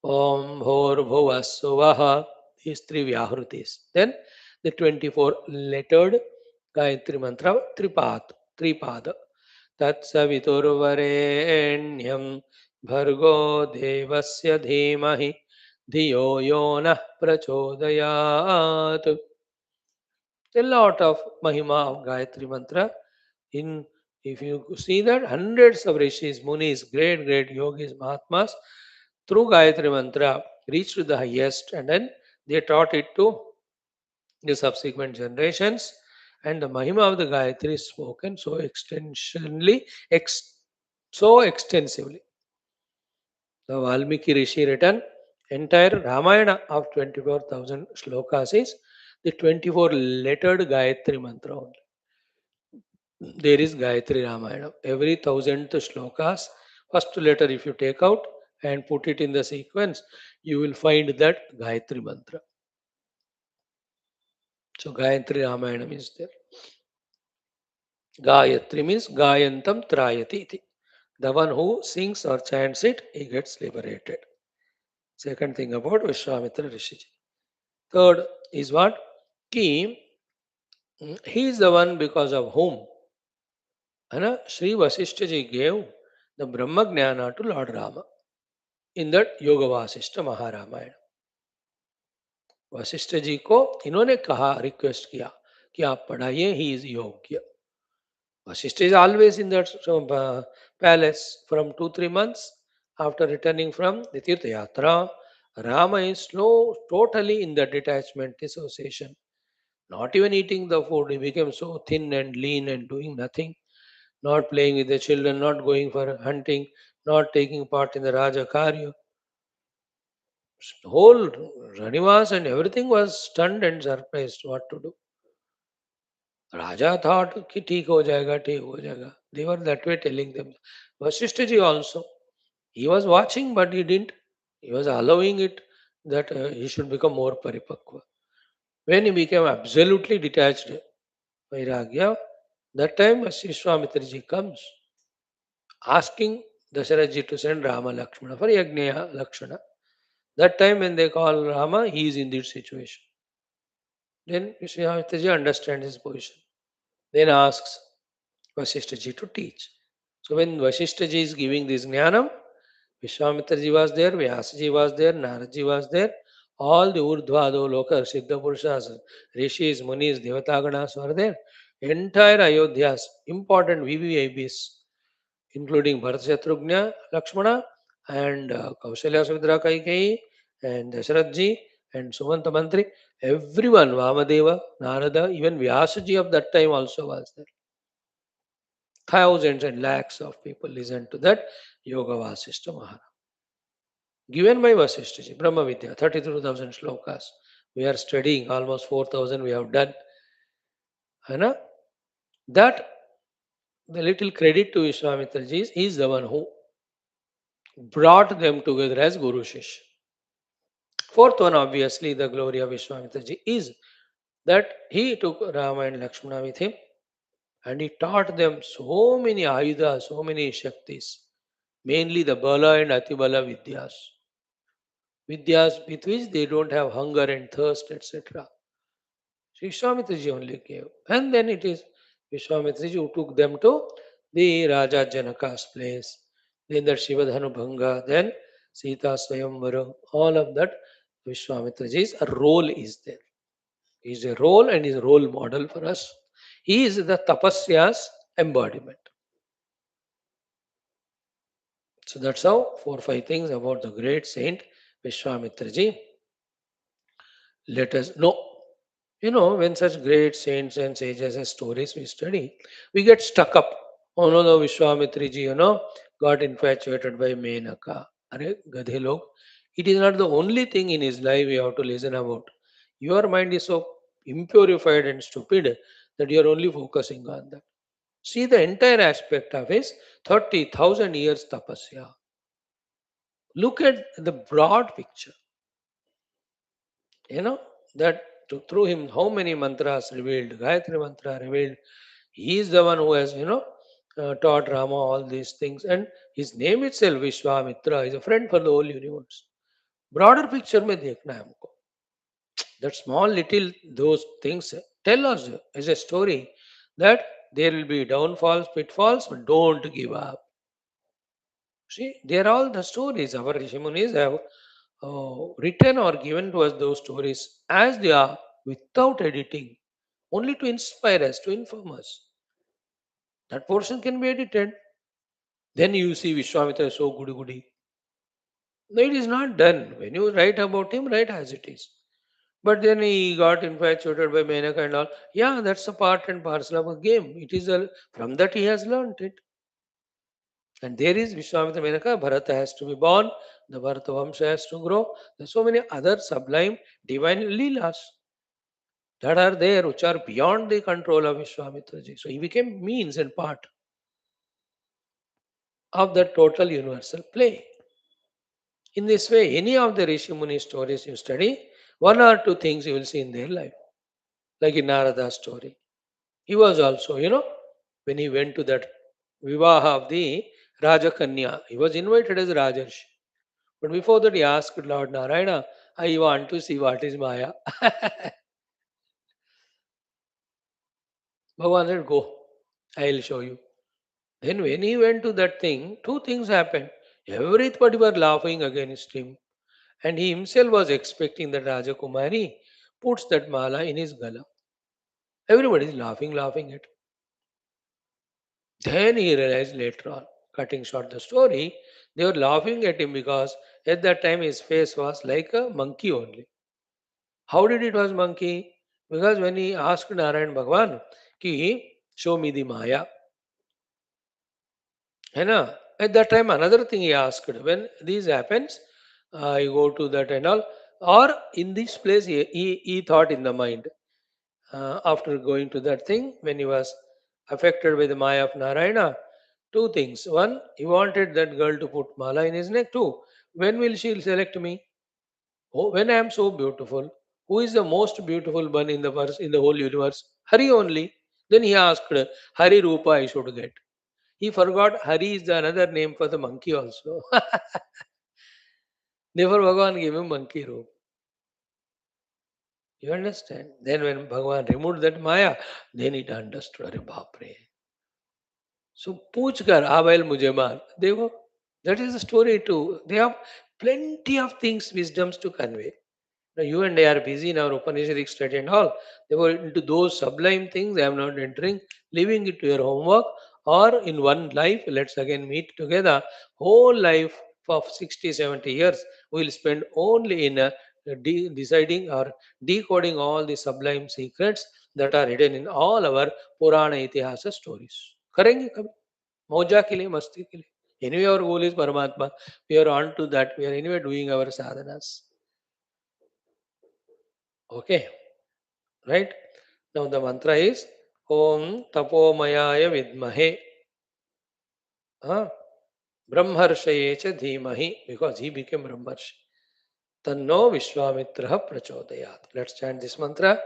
Om Bhor Bhuva Suvaha. These three Vyahrutis. Then the 24 lettered Gayatri mantra, Tripada. Tatsaviturvarenyam Bhargo Devasya Dhimahi Dhiyo Yonah Prachodayat. A lot of Mahima of Gayatri mantra. If you see that hundreds of rishis, munis, great yogis, mahatmas, through Gayatri mantra reached to the highest, and then they taught it to the subsequent generations. And the Mahima of the Gayatri is spoken so so extensively. The Valmiki Rishi written entire Ramayana of 24,000 shlokas is the 24 lettered Gayatri mantra only. There is Gayatri Ramayana. Every thousandth shlokas, First letter, if you take out and put it in the sequence, you will find that Gayatri mantra. So Gayatri Ramayana is there. Gayatri means Gayantam Trayati iti. The one who sings or chants it, he gets liberated. Second thing about Vishwamitra Rishiji. Third is what? Ki, he is the one because of whom Sri Vasishtha ji gave the Brahma Jnana to Lord Rama in that Yoga Vasishtha Maharamayana. Vashishtha ji को इन्होंने कहा, request किया कि आप पढ़ाइए, he is योग्य. Vasishtha is always in that palace from 2-3 months after returning from the Tirtha Yatra. Rama is slow, totally in the detachment, dissociation, not even eating the food. He became so thin and lean and doing nothing, not playing with the children, not going for hunting, not taking part in the Raja Karya. Whole Ranivas and everything was stunned and surprised what to do. Raja thought कि ठीक हो जाएगा, ठीक हो जाएगा. They were that way telling them. Vasishtha ji also, he was watching but he didn't. He was allowing it that he should become more paripakva. When he became absolutely detached, vairagya, that time Vishwamitra ji comes asking Dasharatha ji to send Rama Lakshmana for Yagneya Lakshana. That time when they call Rama, he is in this situation. Then Vishwamitra ji understands his position. Then asks Vasishtha ji to teach. So when Vasishtha ji is giving this jnanam, Vishwamitra ji was there, Vyasa ji was there, Narad ji was there, all the Urdhvado, Loka, Siddha Purushas, Rishis, Munis, Devataganas were there. Entire Ayodhya's important VVIPs, including Bharat Lakshmana, and Kaushalya Sumitra Kaikeyi, and Dasharatha ji, and Sumanta Mantri, everyone, Vamadeva, Narada, even Vyasa ji of that time also was there. Thousands and lakhs of people listened to that Yoga Vasishtha Mahara. Given by Vasishtha ji, Brahma Vidya, 32,000 shlokas. We are studying, almost 4,000 we have done. Hai. That, the little credit to Vishwamitra ji is the one who brought them together as Guru Shishya. Fourth one, obviously, the glory of Vishwamitra ji is that he took Rama and Lakshmana with him and he taught them so many ayudas, so many shaktis, mainly the Bala and Atibala Vidyas. Vidyas with which they don't have hunger and thirst, etc. Vishwamitra ji only gave. And then it is Vishwamitra ji who took them to the Raja Janaka's place. Then that Shivadhanu Bhanga, then Sita Swayamvara, all of that Vishwamitra ji's role is there. He is a role and is a role model for us. He is the tapasya's embodiment. So that's how 4-5 things about the great saint Vishwamitra ji. Let us know. When such great saints and sages and stories we study, we get stuck up. Oh no, no, Vishwamitra ji, got infatuated by Menaka. Are gadhe log. It is not the only thing in his life you have to listen about. Your mind is so impurified and stupid that you are only focusing on that. See the entire aspect of his 30,000 years tapasya. Look at the broad picture. That through him, how many mantras revealed, Gayatri mantra revealed. He is the one who has, taught Rama all these things. And his name itself, Vishwamitra, is a friend for the whole universe. Broader picture mein dekhna hai humko. That small little, those things tell us as a story that there will be downfalls, pitfalls, but don't give up. See, they are all the stories. Our Rishimunis have written or given to us those stories as they are without editing, only to inspire us, to inform us. That portion can be edited. Then you see Vishwamitra so goody goody. No, it is not done. When you write about him, write as it is. But then he got infatuated by Menaka and all. Yeah, that's a part and parcel of a game. It is from that he has learnt it. And there is Vishwamitra Menaka, Bharata has to be born, the Bharata Vamsha has to grow. There's so many other sublime divine leelas that are there which are beyond the control of Vishwamitra ji. So he became means and part. of the total universal play. In this way, any of the Rishi Muni stories you study, one or two things you will see in their life. Like in Narada's story. He was also, when he went to that Vivaha of the Rajakanya, he was invited as Rajarshi. But before that, he asked Lord Narayana, I want to see what is Maya. Bhagavan said, go, I will show you. Then when he went to that thing, two things happened. Everybody were laughing against him. And he himself was expecting that Rajakumari puts that mala in his gala. Everybody is laughing at. Then he realized later on, cutting short the story, they were laughing at him because at that time his face was like a monkey only. How did it was monkey? Because when he asked Narayan Bhagwan, ki show me the Maya, है ना? At that time, another thing he asked, when this happens, you go to that and all, or in this place, he thought in the mind, after going to that thing, when he was affected by the Maya of Narayana, two things. One, he wanted that girl to put mala in his neck. Two, when will she select me? Oh, when I am so beautiful, who is the most beautiful one in the verse in the whole universe? Hari only. Then he asked, Hari Rupa I should get. He forgot Hari is the another name for the monkey also. Therefore, Bhagavan gave him monkey robe. You understand? Then when Bhagavan removed that Maya, then it understood. Arey Bapre. So पूछ कर आ बैल मुझे मार देखो that is the story too. They have plenty of things, wisdoms to convey. Now you and I are busy in our Upanishadic study and all. They were into those sublime things. I am not entering, leaving it to your homework. Or in one life, let's again meet together. Whole life of 60, 70 years, we will spend only in deciding or decoding all the sublime secrets that are hidden in all our Purana Itihasa stories. करेंगे कभी मौजा के लिए मस्ती के लिए anyway our goal is Paramatma. We are on to that. We are anyway doing our sadhanas. Okay, right? Now the mantra is Om Tapomayaya Vidmahe Brahmarshaye cha Dhimahi, because he became Brahmarshi. Tanno Vishwamitra Prachodayat. Let's chant this mantra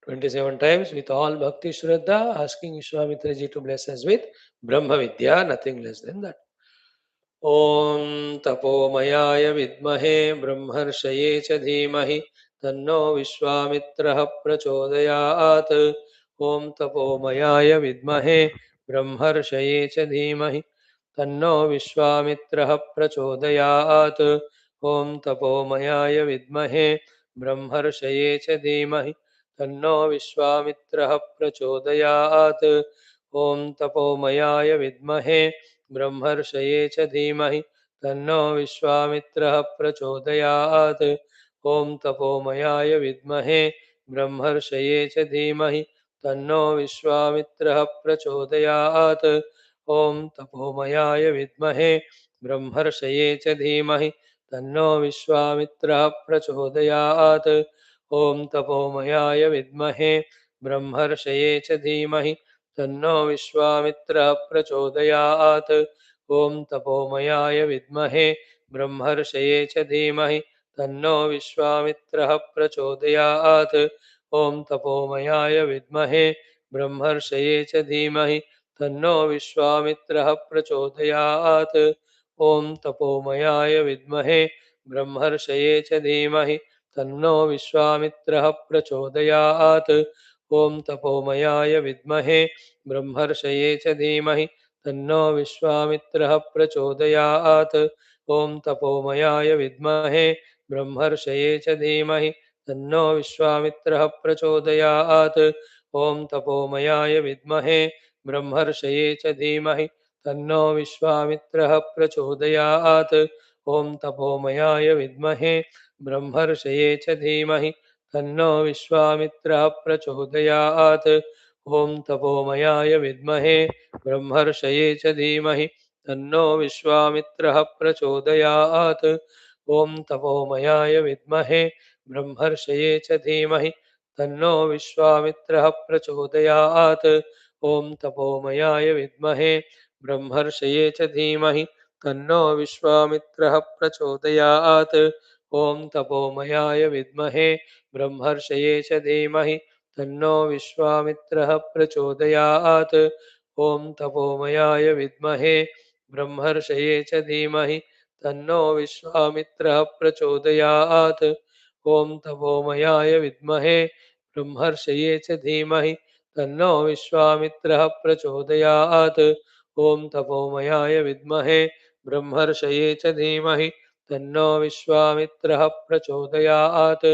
27 times with all Bhakti Shraddha, asking Vishwamitra ji to bless us with Brahma Vidya, nothing less than that. ॐ तपोमयाय विद्महे ब्रह्मर्षये च धीमहि तन्नो विश्वामित्रः प्रचोदयात् ॐ तपोमयाय विद्महे ब्रह्मर्षये च धीमहि तन्नो विश्वामित्रः प्रचोदयात् ॐ तपोमयाय विद्महे ब्रह्मर्षये च धीमहि तन्नो विश्वामित्रः प्रचोदयात् ॐ तपोमयाय विद्महे ब्रह्मर्षये च धीमहि तन्नो विश्वामित्रः प्रचोदयात् ॐ तपोमयाय विद्महे ब्रह्मर्षये च धीमहि तन्नो विश्वामित्रः प्रचोदयात् ॐ तपोमयाय विद्महे ब्रह्मर्षये च धीमहि तन्नो विश्वामित्रः प्रचोदयात् ॐ तपोमयाय विद्महे ब्रह्मर्षये च धीमहि तन्नो विश्वामित्रः प्रचोदयात् ॐ तपोमयाय विद्महे ब्रह्मर्षये च धीमहि तन्नो विश्वामित्रः प्रचोदयात् ॐ तपोमयाय विद्महे ब्रह्मर्षये च धीमहि तन्नो विश्वामित्रः प्रचोदयात् ॐ तपोमयाय विद्महे ब्रह्मर्षये च धीमहि तन्नो विश्वामित्रः प्रचोदयात् ॐ तपोमयाय विद्महे ब्रह्मर्षये च धीमहि तन्नो विश्वामित्रः प्रचोदयात् ॐ तपोमयाय विद्महे ब्रह्मर्षये च धीमहि तन्नो विश्वामित्रः प्रचोदयात् ॐ तपोमयाय विद्महे ब्रह्मर्षये च धीमहि तन्नो विश्वामित्रः प्रचोदयात् ॐ तपोमयाय विद्महे ब्रह्मर्षये च धीमहि तन्नो विश्वामित्रः प्रचोदयात् ॐ तपोमयाय विद्महे ब्रह्मर्षये च धीमहि तन्नो विश्वामित्रः प्रचोदयात् ॐ तपोमयाय विद्महे ब्रह्मर्षये च धीमहि तन्नो विश्वामित्रः प्रचोदयात् ॐ तपोमयाय विद्महे ब्रह्मर्षये च धीमहि तन्नो विश्वामित्रः प्रचोदयात्। ॐ तपोमयाय विद्महे ब्रह्मर्षये च धीमहि तन्नो विश्वामित्रः प्रचोदयात्। ॐ तपोमयाय विद्महे ब्रह्मर्षये च धीमहि तन्नो विश्वामित्रः प्रचोदयात्। ॐ तपोमयाय विद्महे ब्रह्मर्षये च धीमहि तन्नो विश्वामित्रः प्रचोदयात्। ॐ तपोमयाय विद्महे ब्रह्मर्षये च धीमहि तन्नो विश्वामित्रः प्रचोदयात्।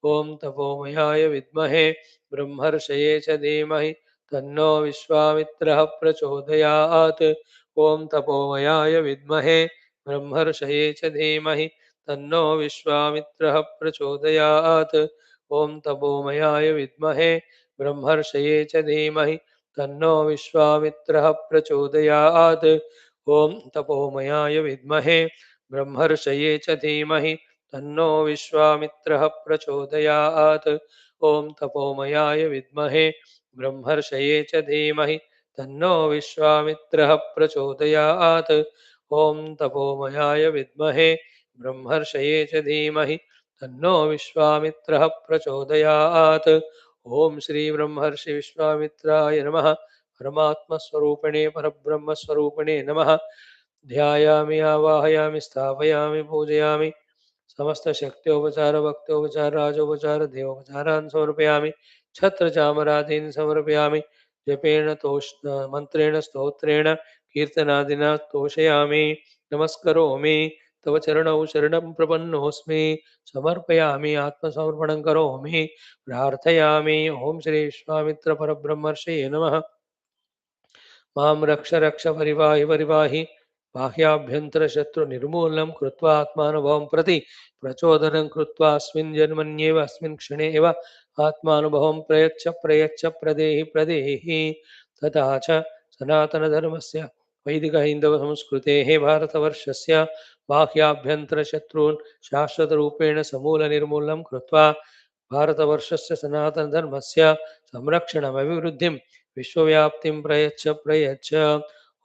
ॐ तपोमयाय विद्महे ब्रह्मर्षये च धीमहि तन्नो विश्वामित्रः प्रचोदयात्। ॐ तपोमयाय विद्महे ब्रह्मर्षये च धीमहि तन्नो विश्वामित्रः प्रचोदयात्। ॐ तपोमयाय विद्महे ब्रह्मर्षये च धीमहि तन्नो विश्वामित्रः प्रचोदयात्। ॐ तपोमयाय विद्महे ब्रह्मर्षये च धीमहि तन्नो विश्वामित्रः प्रचोदयात्। ॐ तपोमयाय विद्महे ब्रह्मर्षये च धीमहि तन्नो विश्वामित्रः प्रचोदयात्। ॐ तपोमयाय विद्महे ब्रह्मर्षये च धीमहि तन्नो विश्वामित्रः प्रचोदयात्। ॐ श्री ब्रह्मर्षि विश्वामित्राय नमः। परमात्मस्वरूपिणे परब्रह्मस्वरूपिणे नमः। ध्यायामि आवाहयामि स्थापयामि पूजयामि समस्तशक्त्योपचार भक्त्योपचार राजोपचार देवोपचारान् समर्पयामि। छत्रचामरादीन् समर्पयामि। जपेन मन्त्रेण स्तोत्रेण कीर्तनादिना तोषयामि नमस्करोमि। तव चरणौ शरणं प्रपन्नोऽस्मि। समर्पयामि आत्मसमर्पणं करोमि। प्रार्थयामि। ॐ श्री विश्वामित्र परब्रह्मर्षये नमः। मां रक्ष रक्ष परिवाहि परिवाहि बाह्याभ्यन्तरशत्रुनिर्मूलनं कृत्वा आत्मानुभवं प्रति प्रचोदनं कृत्वा अस्मिन् जन्मन्येव अस्मिन् क्षणे एव आत्मानुभवं प्रयच्छ प्रयच्छ प्रदेहि प्रदेहि। तथा च सनातनधर्मस्य वैदिकहैन्दवसंस्कृतेः भारतवर्षस्य बाह्याभ्यन्तरशत्रून् शाश्वतरूपेण समूलनिर्मूलनं कृत्वा भारतवर्षस्य सनातनधर्मस्य संरक्षणमभिवृद्धिं विश्वव्याप्तिं प्रयच्छ प्रयच्छ।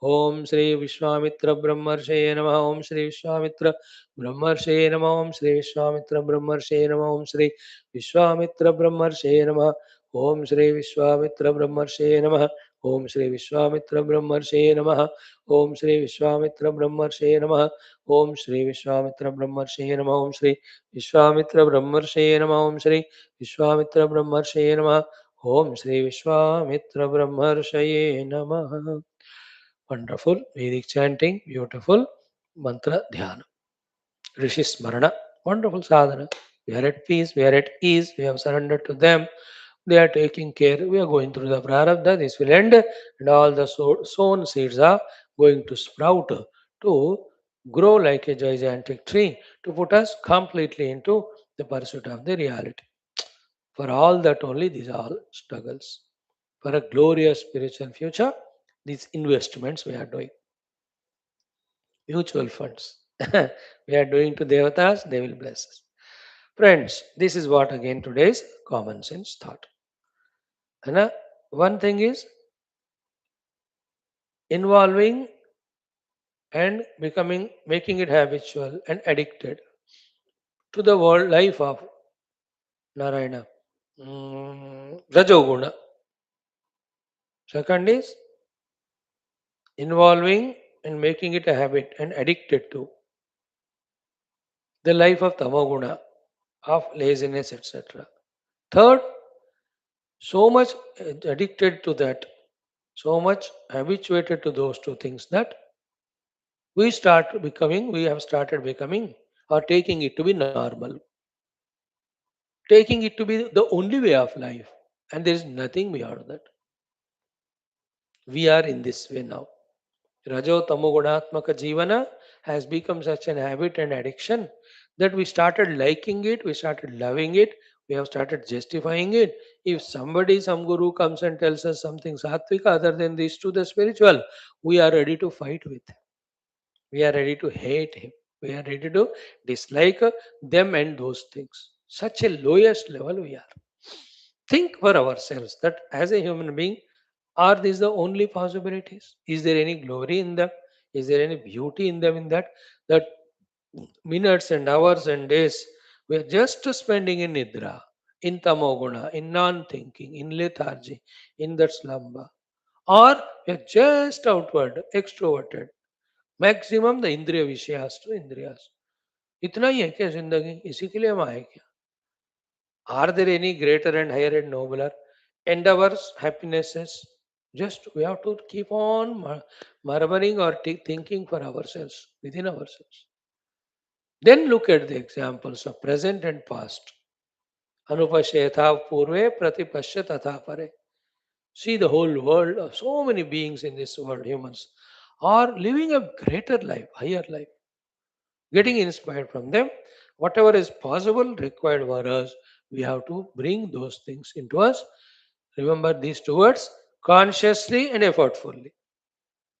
ॐ श्री विश्वामित्र ब्रह्मर्षये नमः। ॐ श्री विश्वामित्र ब्रह्मर्षये नमः। ॐ श्री विश्वामित्र ब्रह्मर्षये नमः। ॐ श्री विश्वामित्र ब्रह्मर्षये नमः। ॐ श्री विश्वामित्र ब्रह्मर्षये नमः। ॐ श्री विश्वामित्र ब्रह्मर्षये नमः। ॐ श्री विश्वामित्र ब्रह्मर्षये नमः। ॐ श्री विश्वामित्र ब्रह्मर्षये नमः। ॐ श्री विश्वामित्र ब्रह्मर्षये नमः। ॐ श्री विश्वामित्र ब्रह्मर्षये नमः। Om Shri Vishwamitra Brahmarshaye Namaha. Wonderful Vedic chanting, beautiful mantra dhyana. Rishi Smarana, wonderful sadhana. We are at peace, we are at ease, we have surrendered to them. They are taking care. We are going through the prarabdha. This will end, and all the sown seeds are going to sprout to grow like a gigantic tree to put us completely into the pursuit of the reality. For all that only these are all struggles. For a glorious spiritual future, these investments we are doing. Mutual funds. We are doing to devatas, they will bless us. Friends, this is what again today's common sense thought. And one thing is involving and becoming, making it habitual and addicted to the world life of Narayana. Rajoguna. Second is involving and making it a habit and addicted to the life of tamoguna, of laziness, etc. Third, so much addicted to that, so much habituated to those two things that we have started becoming or taking it to be normal, taking it to be the only way of life, and there is nothing beyond that. We are in this way now. Rajo Tamogunatmaka Jivana has become such an habit and addiction that we started liking it, we started loving it, we have started justifying it. If somebody, some guru comes and tells us something sattvika other than this to the spiritual, we are ready to fight with him. We are ready to hate him. We are ready to dislike them and those things. Such a lowest level we are. Think for ourselves that as a human being, Are these the only possibilities? Is there any glory in them? Is there any beauty in them? In that minutes and hours and days we are just spending in nidra, in tamoguna, in non-thinking, in lethargy, in that slumber, or we are just outward, extroverted. Maximum the इंद्रिय विषयास to इंद्रियास इतना ही है क्या जिंदगी इसी के लिए हम आए क्या are there any greater and higher and nobler endeavors happinesses just we have to keep on murmuring or thinking for ourselves within ourselves then look at the examples of present and past anupashyatha purve pratipashya tatha pare see the whole world of so many beings in this world humans are living a greater life higher life getting inspired from them. Whatever is possible required for us, we have to bring those things into us. Remember these two words consciously and effortfully.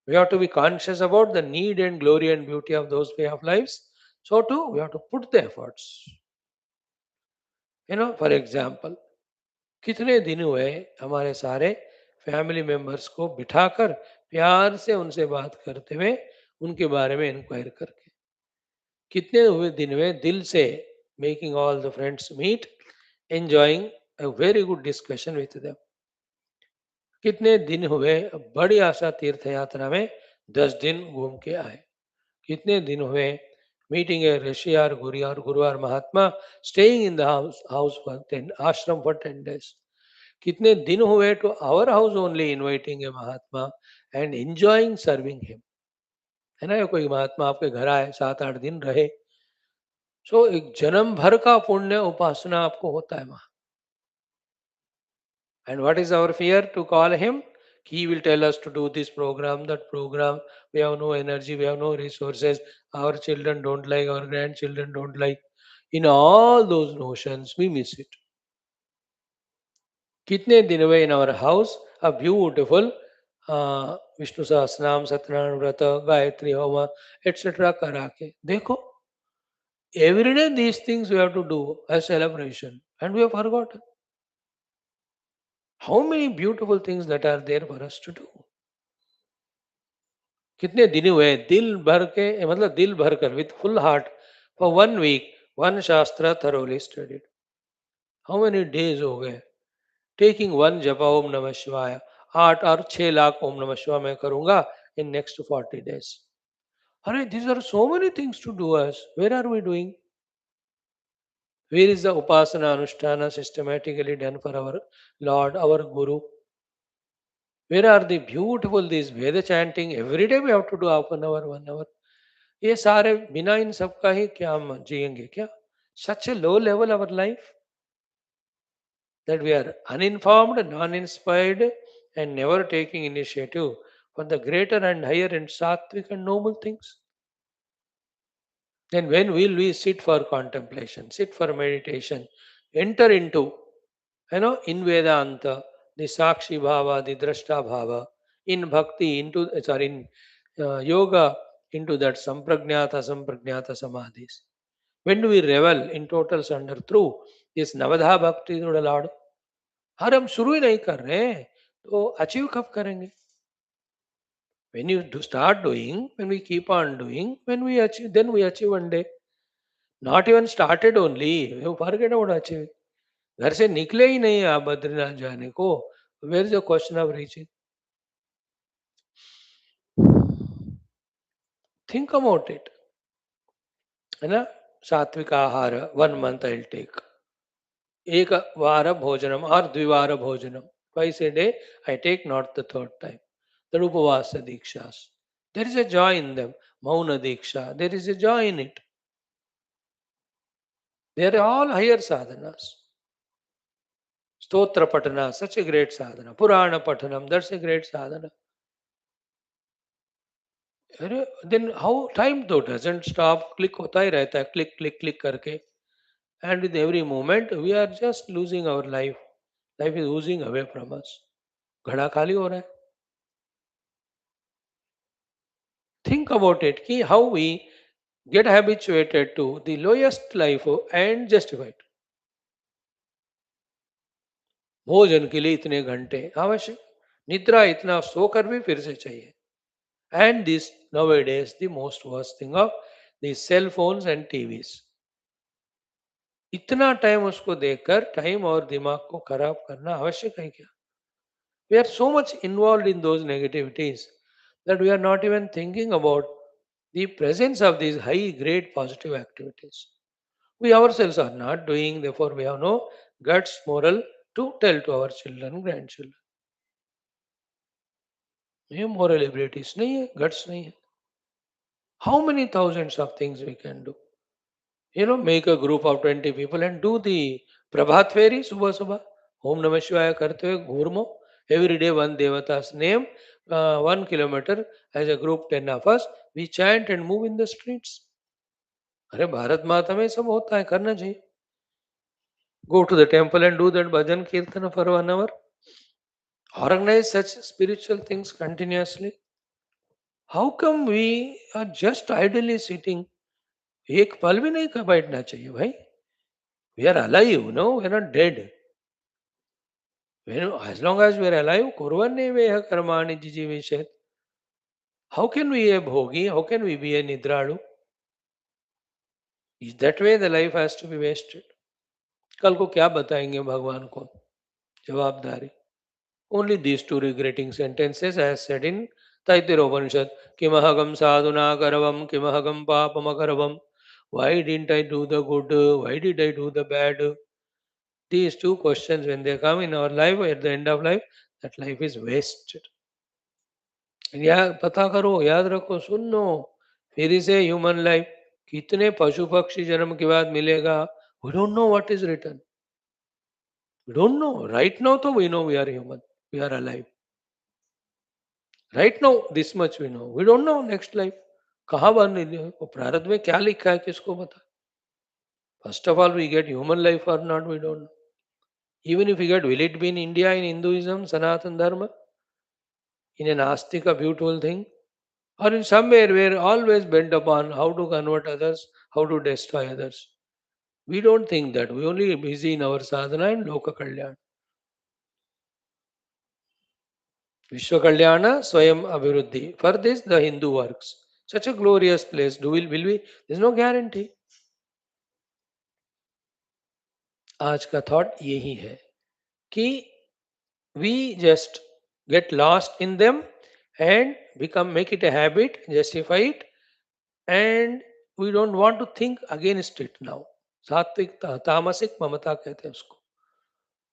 We have to be conscious about the need and glory and beauty of those way of lives. So too, we have to put the efforts. For example, कितने दिन हुए हमारे सारे family members को बिठाकर प्यार से उनसे बात करते हुए उनके बारे में इंक्वायर करके कितने हुए दिन में दिल से making all the friends meet enjoying a very good discussion with them कितने दिन हुए बड़ी आशा तीर्थ यात्रा में 10 दिन घूम के आए कितने दिन हुए मीटिंग ए ऋषि और गुरु और mahatma staying in the house for 10 ashram for 10 days कितने दिन हुए to our house only inviting a mahatma and enjoying serving him है ना ये कोई महात्मा आपके घर आए 7-8 दिन रहे सो एक जन्म भर का पुण्य उपासना आपको होता है वहां and what is our fear to call him he will tell us to do this program that program we have no energy we have no resources our children don't like our grandchildren don't like in all those notions we miss it कितने दिन हुए in our house a beautiful Vishnu सहस्रनाम सत्यनारायण व्रत Gayatri home etc करा के देखो every day these things we have to do as celebration and we have forgotten how many beautiful things that are there for us to do कितने दिन हुए दिल भर के मतलब दिल भर कर with full heart for 1 week one शास्त्र thoroughly studied how many days हो गए टेकिंग वन जपा ओम नमः शिवाय 8 और 6 लाख ओम नमः शिवाय मैं करूंगा इन नेक्स्ट 40 days अरे these are so many things to do us where are we doing where is the upasana anushtana systematically done for our lord our guru where are the beautiful these Veda chanting every day we have to do half an hour 1 hour ये सारे बिना इन सब का ही क्या हम जिएंगे क्या such a low level our life that we are uninformed non-inspired and never taking initiative for the greater and higher and sattvic and noble things then when will we sit for contemplation sit for meditation enter into in Vedanta, the Sakshi Bhava, the Drashta Bhava, in Bhakti, in Yoga, into that Samprajnata Samadhis. When do we revel in total surrender through this Navadha Bhakti to the Lord? हर हम शुरू ही नहीं कर रहे हैं तो achieve कब करेंगे when you do start doing when we keep on doing when we achieve then we achieve one day not even started only you forget about achieving घर से निकले ही नहीं आप बद्रीनाथ जाने को where is the question of reaching think about it है ना सात्विक आहार 1 month आई टेक एक वार भोजनम और द्विवार भोजनम twice a day I take not the third time the upavas dikshas there is a joy in them mauna diksha there is a joy in it there are all higher sadhanas stotra pathana such a great sadhana purana pathanam that's a great sadhana अरे then how time तो doesn't stop click होता ही रहता है click click click करके and with every moment we are just losing our life life is losing away from us घड़ा खाली हो रहा है थिंक अबाउट इट कि how we get habituated to the lowest life and justified भोजन के लिए इतने घंटे आवश्यक निद्रा इतना सोकर भी फिर से चाहिए. And this nowadays the most worst thing of the cell phones and TVs. इतना टाइम उसको देकर टाइम और दिमाग को खराब करना आवश्यक है क्या? We are so much involved in those negativities that we are not even thinking about the presence of these high grade positive activities. We ourselves are not doing, therefore we have no guts, moral to tell to our children, grandchildren. ये moral abilities नहीं है, guts नहीं है. How many thousands of things we can do? Make a group of 20 people and do the Prabhat Fairy subah subah. Om Namah Shivaya karte hue घूरमो. Every day one devata's name, 1 kilometer as a group, 10 of us. We chant and move in the streets. अरे भारत माता में सब होता है, करना चाहिए. Go to the temple and do that bhajan kirtan for 1 hour. Organize such spiritual things continuously. How come we are just idly sitting? एक पल भी नहीं बैठना चाहिए भाई. We are alive, no? We are not dead. As long as we are alive, kurvanne karmani jijivishet. How can we be a bhogi? How can we be a nidralu? Is that way the life has to be wasted? कल को क्या बताएंगे भगवान को? जवाबदारी. Only these two regretting sentences as said in Taittiriya Upanishad. Kimahagam sadhuna karavam, kimahagam papamakaраvam. Why didn't I do the good? Why did I do the bad? These two questions, when they come in our life at the end of life, that life is wasted. याद पता करो, याद रखो, सुनो. फिर से human life कितने पशु पक्षी जन्म के बाद मिलेगा? We don't know what is return. We don't know. Right now तो we know we are human, we are alive. Right now this much we know. We don't know next life कहाँ बन रही है, वो प्रारब्ध में क्या लिखा है, किसको पता. First of all we get human life और not, we don't know. Even if we get, will it be in India, in Hinduism, Sanatana Dharma, in an Astika, beautiful thing, or in somewhere where always bent upon how to convert others, how to destroy others? We don't think that. We only busy in our sadhana and Loka Kalyan. Vishwa Kalyana, Swayam Abhiruddhi. For this, the Hindu works. Such a glorious place. Will we? There's no guarantee. आज का thought यही है कि we just get lost in them and make it a habit, justify it, and we don't want to think against it now. सात्विक तामसिक ममता कहते हैं उसको.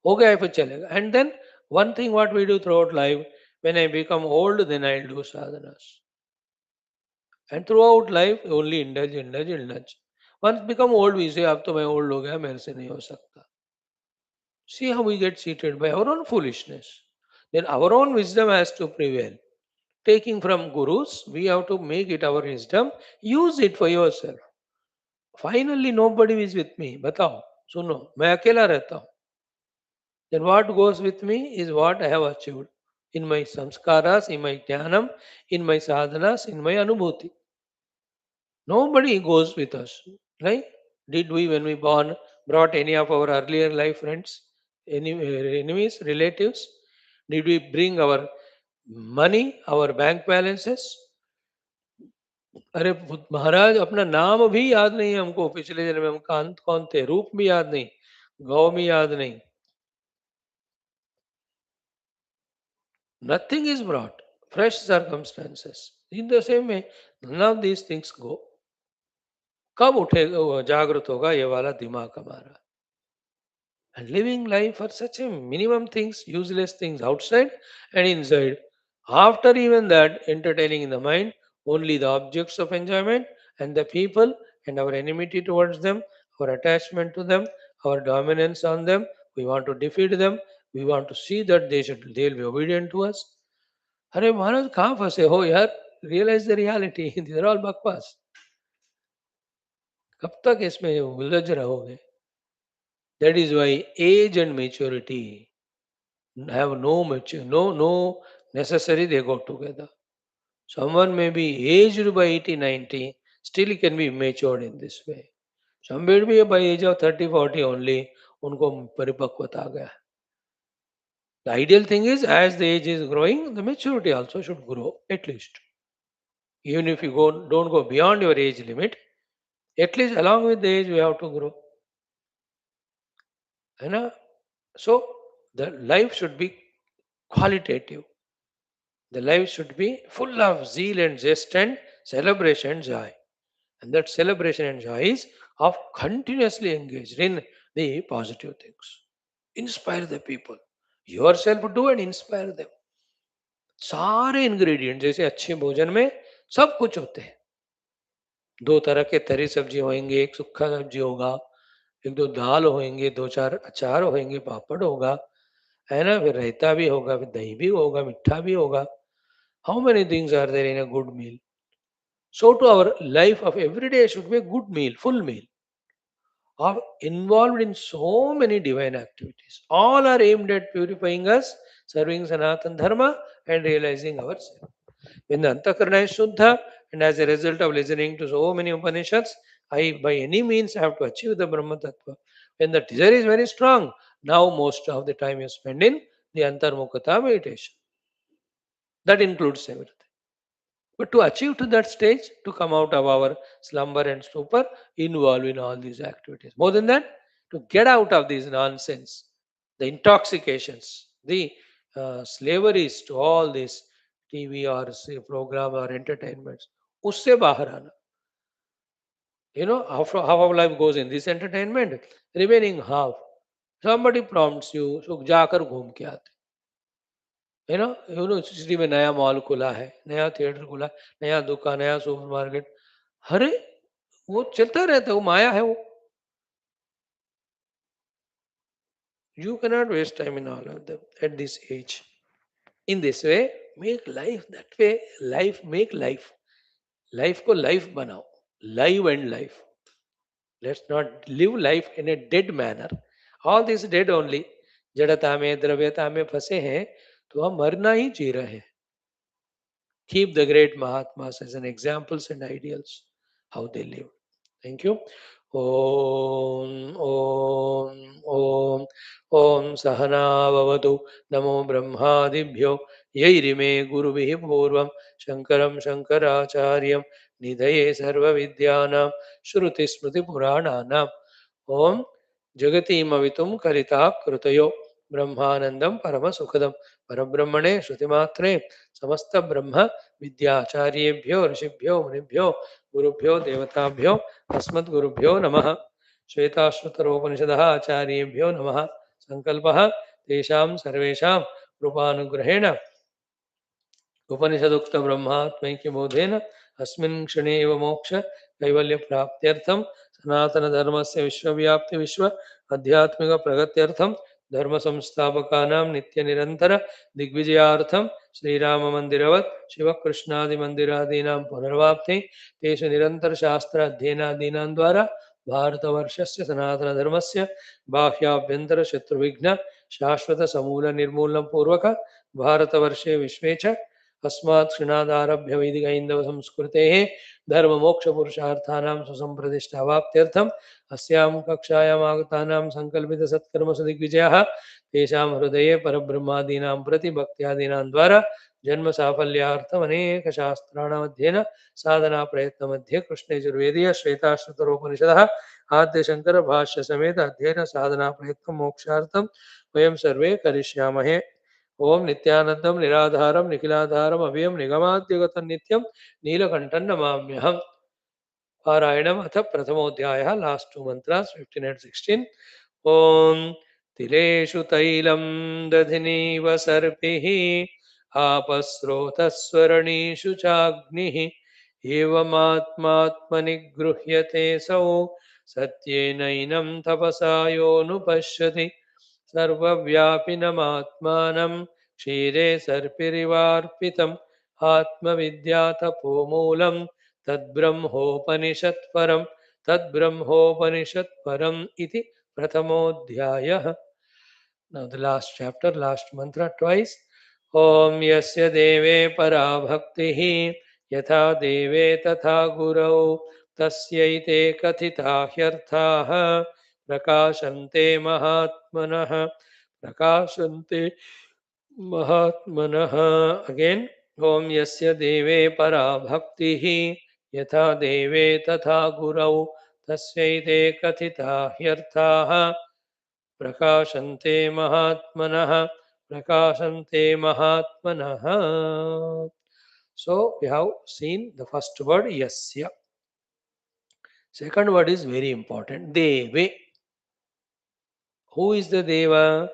हो गया है फिर चलेगा. And then one thing what we do throughout life, when I become old, then I'll do sadhanas. And throughout life only indulge. Once become old, we say अब तो मैं old हो गया, मेरे से नहीं हो सकता. See how we get cheated by our own foolishness. Then our own wisdom has to prevail. Taking from gurus, we have to make it our wisdom. Use it for yourself. Finally, nobody is with me. बताओ, सुनो, मैं अकेला रहता हूँ. Then what goes with me is what I have achieved in my samskaras, in my jnanam, in my sadhanas, in my anubhuti. Nobody goes with us. Right? Did we, when we born, brought any of our earlier life friends, any enemies, relatives? Did we bring our money, our bank balances? अरे महाराज, अपना नाम भी याद नहीं है हमको. पिछले जन्म में हम कौन थे, रूप भी याद नहीं, गौ भी याद नहीं. Nothing is brought. Fresh circumstances. In the same way, none of these things go. कब उठेगा, जागृत होगा ये वाला दिमाग हमारा. And living life for such a minimum things, useless things outside and inside. After even that, entertaining in the mind only the objects of enjoyment and the people and our enmity towards them, our attachment to them, our dominance on them. We want to defeat them. We want to see that they'll be obedient to us. अरे महाराज कहाँ फंसे हो यार? Realize the reality. These are all बकवास. कब तक इसमें उलझ रहोगे? That is why age and maturity have no necessary they go together. Someone may be aged by 80, 90, still he can be matured in this way. Somebody may by age of 30, 40 only, उनको परिपक्वता आ गया. The ideal thing is as the age is growing, the maturity also should grow at least. Even if you don't go beyond your age limit, at least along with the age we have to grow. You know? So the life should be qualitative. The life should be full of zeal and zest and celebration and joy. And that celebration and joy is of continuously engaged in the positive things. Inspire the people. Yourself do and inspire them. सारे ingredient जैसे अच्छे भोजन में सब कुछ होते हैं. दो तरह के तरी सब्जी होंगे, एक सूखा सब्जी होगा, एक दो दाल होंगे, दो चार अचार होंगे, पापड़ होगा, है ना, फिर रायता भी होगा, फिर दही भी होगा, मीठा भी होगा. How many things are there in a good meal? So to our life of every day should be a good meal, full meal, are involved in so many divine activities. All are aimed at purifying us, serving Sanatana Dharma, and realizing ourselves. When the Antakarana is Shuddha, and as a result of listening to so many Upanishads, I by any means have to achieve the Brahma Tattva. When the desire is very strong, now most of the time you spend in the Antarmukhata meditation. That includes everything. But to achieve to that stage, to come out of our slumber and stupor, involve in all these activities. More than that, to get out of these nonsense, the intoxications, the slaveries to all this TV or say, program or entertainments, usse bahar aana. You know, how our life goes in this entertainment, remaining half. Somebody prompts you, so जाकर घूम के आते. City में नया mall खुला है, नया theatre खुला, नया दुकान, नया सुपर मार्केट. अरे वो चलता रहता है, वो माया है वो. You cannot waste time in all of them at this age. In this way, make life that way. Life make life. Life को life बनाओ. Live and life. Let's not live life in a dead manner. All this dead only. जड़ता में द्रव्यता में फंसे हैं तो हम मरना ही जी रहे हैं. Keep the great Mahatmas as an examples and ideals, how they lived. Thank you. Om, Om, Om, Om Sahana Vavatu Namo Brahmadibhyo Yairime Gurubhi Purvam Shankaram Shankaracharyam Nidhaye Sarva Vidyanam Shruti Smriti Purananam Om Jagati Mavitum Karita Krutayo Brahmanandam Paramasukadam Parabrahmane Shrutimatre समस्त ब्रह्म विद्याचार्येभ्यो ऋषिभ्यो मुनिभ्यो गुरुभ्यो देवताभ्यो अस्मद् गुरुभ्यो नमः. श्वेताश्वतरोपनिषदः आचार्येभ्यो नमः. संकल्पः तेषां सर्वेषां कृपानुग्रहेण उपनिषदुक्त ब्रह्मात्मैक्यबोधेन अस्मिन् क्षणे एव मोक्ष कैवल्य प्राप्त्यर्थं सनातन धर्मस्य विश्वव्याप्ति विश्व आध्यात्मिक प्रगत्यर्थं धर्म संस्थापकानां नित्य निरंतर दिग्विजयार्थं श्रीराम मंदिरवत् शिवकृष्णादि मंदिरादीनां पुनर्वाप्ति तेषु निरंतर शास्त्र अध्ययनादीनां द्वारा भारतवर्षस्य सनातन धर्मस्य बाह्याभ्यन्तर शत्रुविघ्न शाश्वत समूल निर्मूलन पूर्वक भारतवर्षे विश्वे च अस्मात् क्षणादारभ्य वैदिकैन्दव संस्कृतेः धर्ममोक्षपुरुषार्थानां सुसम्प्रतिष्ठावाप्त्यर्थम् अस्यां कक्षायाम् आगतानां सङ्कल्पितसत्कर्मसु दिग्विजयाः तेषां हृदये परब्रह्मादीनां प्रति भक्त्यादीनां द्वारा जन्म साफल्यार्थम् अनेक शास्त्राणाम् अध्ययन साधना प्रयत्न मध्ये कृष्णयजुर्वेदीय श्वेताश्वतरोपनिषदः आद्य शंकर भाष्य समेत अध्ययन साधना प्रयत्न मोक्षार्थम वयं सर्वे करिष्यामहे. ओम नित्यानंदम निराधारम निखिलाधारम अभयम निगमाद्यगतम नित्यम नीलकंठं नमाम्यहम्. पारायणम अथ प्रथमोऽध्यायः. Last two mantras 15 and 16. Om तिलेषु तैलं दधिनीव सर्पिः आपस्रोतस्वरणीषु चाग्निः एवमात्मात्मनि गृह्यते सौ सत्येनैनं तपसा योऽनुपश्यति सर्वव्यापिनमात्मानं क्षीरे सर्पिरिवार्पितम् आत्मविद्या तपोमूलं तद्ब्रह्मोपनिषत्परं तद्ब्रह्मोपनिषत्परम् इति प्रथमोऽध्यायः. Now the last chapter, last mantra twice. Om yasya deve para bhaktihi yatha deve tatha gurau tasyaite kathita hyarthaah prakashante mahatmanah prakashante Mahatmanaha. Again, Om Yasya Deve Para Bhaktihi Yatha Deve Tatha Gurau Tasyaite Kathita Hyarthaha Prakashante Mahatmanaha Prakashante Mahatmanaha. So we have seen the first word Yasya. Second word is very important. Deve. Who is the Deva?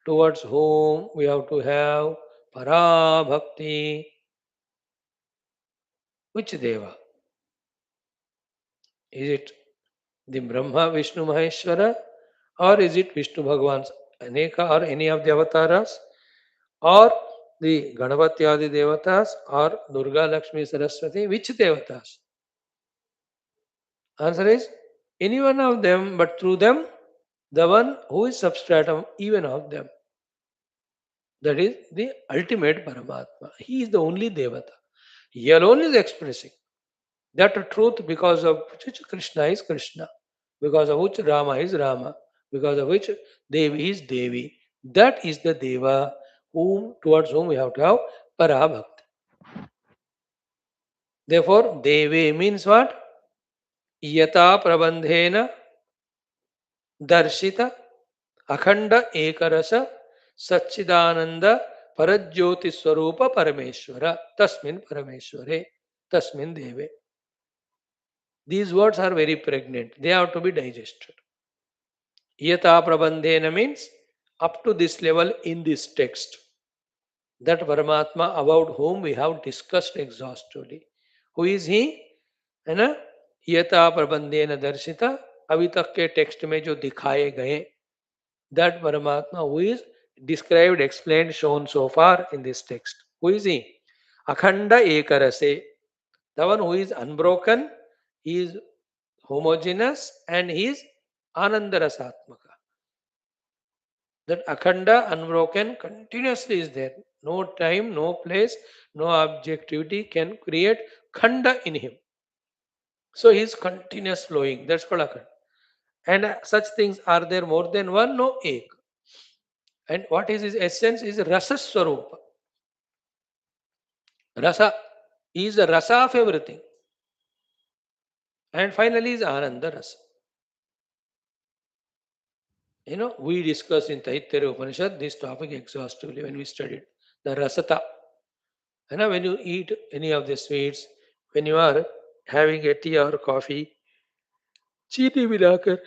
Towards whom we have to have Parabhakti. Which Deva? Is it the Brahma, Vishnu, Maheshwara? Or is it Vishnu Bhagavan's Aneka or any of the avatars? Or the Ganapati Adi Devatas? Or Durga, Lakshmi, Saraswati? Which Devatas? Answer is any one of them, but through them, the one who is substratum even of them. That is the ultimate Paramatma. He is the only Devata. He alone is expressing that truth because of which Krishna is Krishna, because of which Rama is Rama, because of which Devi is Devi. That is the Deva whom towards whom we have to have Parabhakti. Therefore, Deve means what? Yata Prabandhena Darshita Akhanda Ekarasa Satchidananda Parajyoti Swarupa Parameshwara Tasmin Parameshware Tasmin Deve. These words are very pregnant. They have to be digested. Yata Prabandhena means up to this level in this text. That Paramatma about whom we have discussed exhaustively. Who is he? है ना? यथा प्रबंधेन दर्शिता अभी तक के text में जो दिखाए गए that Paramatma who is described, explained, shown so far in this text. Who is he? Akhanda Ekarase. The one who is unbroken, he is homogeneous, and he is Anandarasatmaka. That Akhanda, unbroken, continuously is there. No time, no place, no objectivity can create Khanda in him. So he is continuous flowing. That's called Akhanda. And such things are there more than one? No, ek. And what is his essence? Is Rasa Swarupa. Rasa is the rasa of everything. And finally is Ananda Rasa. We discussed in Taittiriya Upanishad this topic exhaustively when we studied the rasata. When you eat any of the sweets, when you are having a tea or coffee, chini milakar,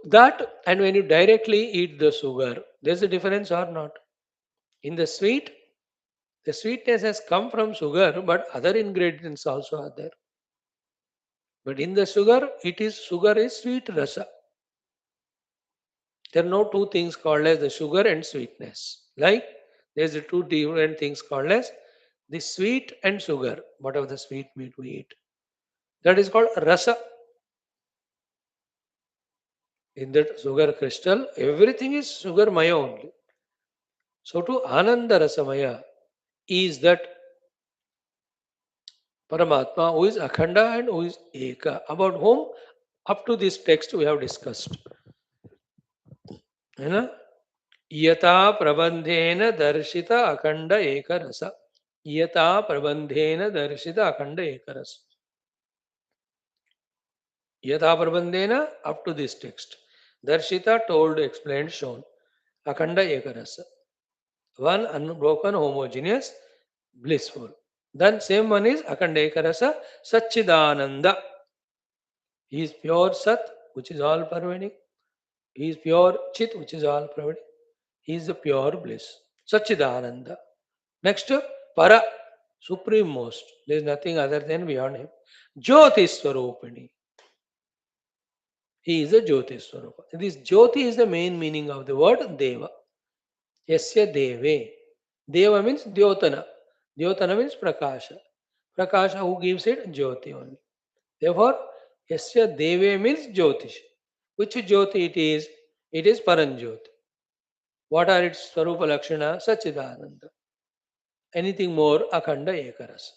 that and when you directly eat the sugar, there's a difference or not? In the sweet, the sweetness has come from sugar, but other ingredients also are there. But in the sugar is sweet rasa. There are no two things called as the sugar and sweetness. Like there's the two different things called as the sweet and sugar, whatever the sweet meat we eat. That is called rasa. In that sugar crystal, everything is sugar maya only. So to Ananda Rasamaya is that Paramatma who is Akhanda and who is Eka, about whom up to this text we have discussed. है ना? यथा प्रबंधेन दर्शित अखंड एक रस. यथा प्रबंधेन दर्शित अखंड एक रस. यथा प्रबंधेन up to this text. Darshita told, explained, shown. Akhanda Ekarasa. One unbroken, homogeneous, blissful. Then same one is Akhanda Ekarasa, Satchidananda. He is pure Sat, which is all pervading. He is pure Chit, which is all pervading. He is the pure bliss. Satchidananda. Next, Para, supreme most. There is nothing other than beyond him. Jyoti Swarupini. He is a Jyoti Swarupa. This Jyoti is the main meaning of the word Deva. Yasya Deve. Deva means Dyotana. Dyotana means Prakasha. Prakasha who gives it? Jyoti only. Therefore, Yasya Deve means Jyotish. Which Jyoti it is? It is Paranjyoti. What are its Swarupa Lakshana? Sachidananda. Anything more? Akhanda Ekarasa.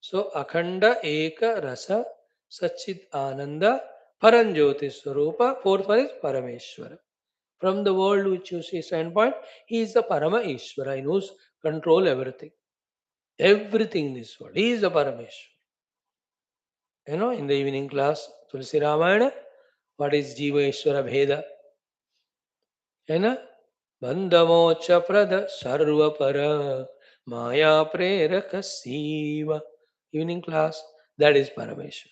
So, Akhanda Eka Rasa Sachid Ananda Paranjyoti Swarupa. Fourth one is Parameshwara. From the world which you see standpoint, he is the Parama Ishvara in whose control everything. Everything in this world. He is the Parameshwar. In the evening class, Tulsi Ramayana, what is Jiva Ishvara Bheda? है बंधमोक्ष प्रद सर्वपर माया प्रेरक Shiv evening class, that is Parameshwar.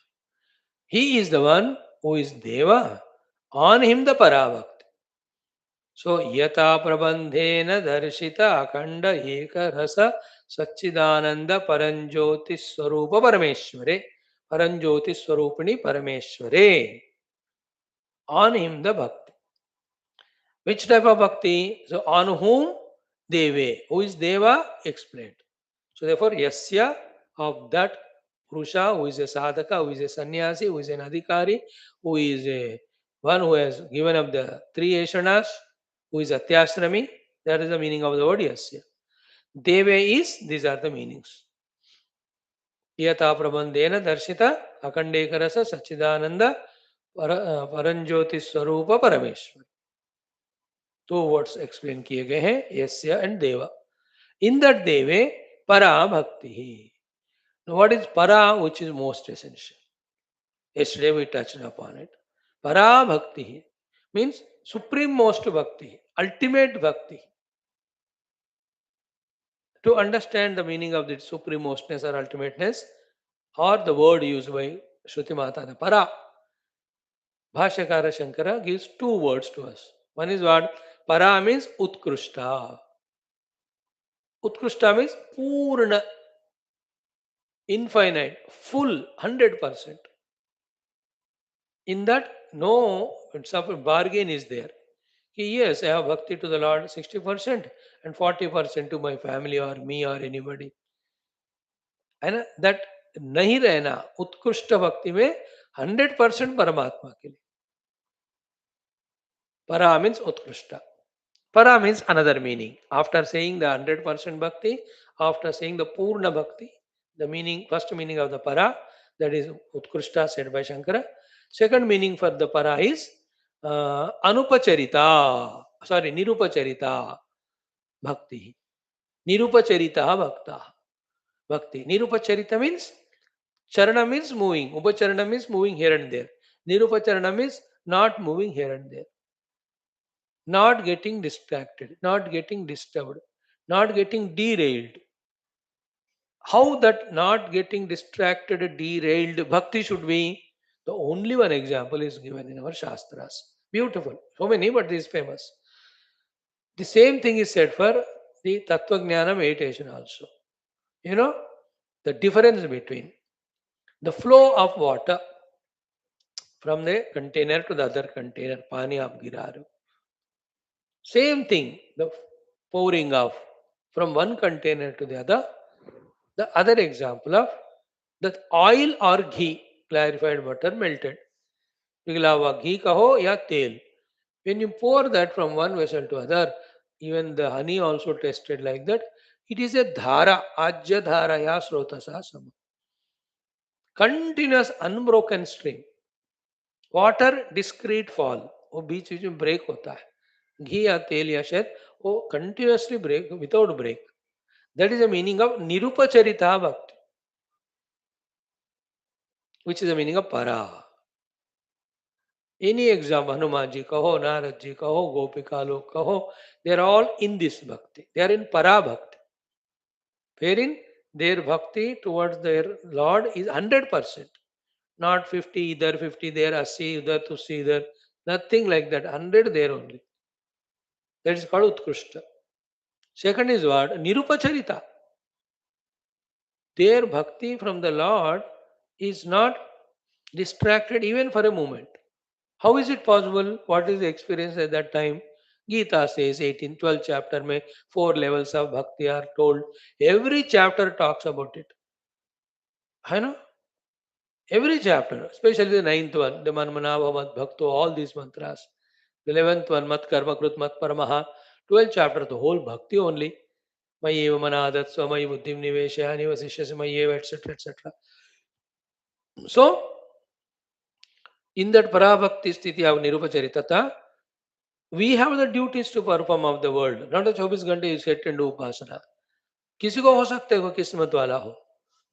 He is the one who is Deva. On him the Parabhakti. So yata prabandhena darshita akhanda eka rasa Satchidananda Paranjoti Swarupa Parameshware. Paranjoti Swarupini Parameshware. On him the bhakti. Which type of bhakti? So on whom? Deve. Who is Deva? Explained. So therefore, Yasya, of that Purusha, who is a sadhaka, who is a sannyasi, who is an adhikari, who is a one who has given up the three ashanas, who is atyashrami. That is the meaning of the word Yasya. Deve is, these are the meanings. Yata prabandhena darshita akandekarasa sachidananda paranjoti swarupa parameshwar. Two words explain किए गए हैं, Yasya and Deva. In that Deve, Para Bhakti. Now, what is Para, which is most essential? Yesterday we touched upon it. Para Bhakti means supreme most Bhakti, ultimate Bhakti. To understand the meaning of the supreme mostness or ultimateness, or the word used by Shruti Mata, the Para, Bhashyakara Shankara gives two words to us. One is what? Para means Utkrishta. Utkrishta means Purna, infinite, full, 100%. In that, no bargain is there. Yes, I have bhakti to the Lord 60% and 40% to my family or me or anybody. है ना? That नहीं रहना उत्कृष्ट भक्ति में 100% परमात्मा के लिए. Para means utkrishta. Para means another meaning. After saying the 100% bhakti, after saying the purna bhakti, the meaning, first meaning of the para, that is utkrishta said by Shankara. Second meaning for the para is anupacharita, sorry, nirupacharita bhakti. Nirupacharita bhakta. Bhakti. Nirupacharita means charana means moving. Upacharana means moving here and there. Nirupacharana means not moving here and there. Not getting distracted, not getting disturbed, not getting derailed. How that not getting distracted, derailed bhakti should be? The only one example is given in our Shastras. Beautiful. So many, but this is famous. The same thing is said for the Tattva Jnana meditation also. You know, the difference between the flow of water from the container to the other container, pani aap gira rahe ho. Same thing, the pouring of from one container to the other. The other example of the oil or ghee, clarified butter melted. पिघला हुआ घी कहो या तेल. When you pour that from one vessel to other, even the honey also tasted like that. It is a dhara, ajya dhara ya srotasa sama. Continuous unbroken stream. Water discrete fall. वो बीच बीच में break होता है. घी या तेल या शहद वो continuously break without break. That is the meaning of nirupacharita bhakti, which is the meaning of para. Any example, Hanuman ji kaho, Narad ji kaho, Gopika log kaho, they are all in this bhakti. They are in para bhakti, wherein their bhakti towards their Lord is 100%, not 50 either, 50 there, 80 idhar, tusi idhar, nothing like that. 100 there only. That is called Utkrishta. Second is what? Nirupacharita. Their bhakti from the Lord is not distracted even for a moment. How is it possible? What is the experience at that time? Gita says 12th chapter mein 4 levels of bhakti are told. Every chapter talks about it. I know. Every chapter, especially the 9th one, the Manmanava Mat Bhakto, all these mantras. The 11th one, Mat Karma Krut Mat Paramaha. 12th chapter, the whole bhakti only. Mayeva Manadat Swamai Buddhim Niveshayani Vasishyasi Mayeva, etc. etc. So, in that Parabhakti Sthiti of Nirupacharitata, We have the duties to perform of the world. Not a 24 घंटे you sit and do upasana. किसी को हो सकता है, कोई किस्मत वाला हो,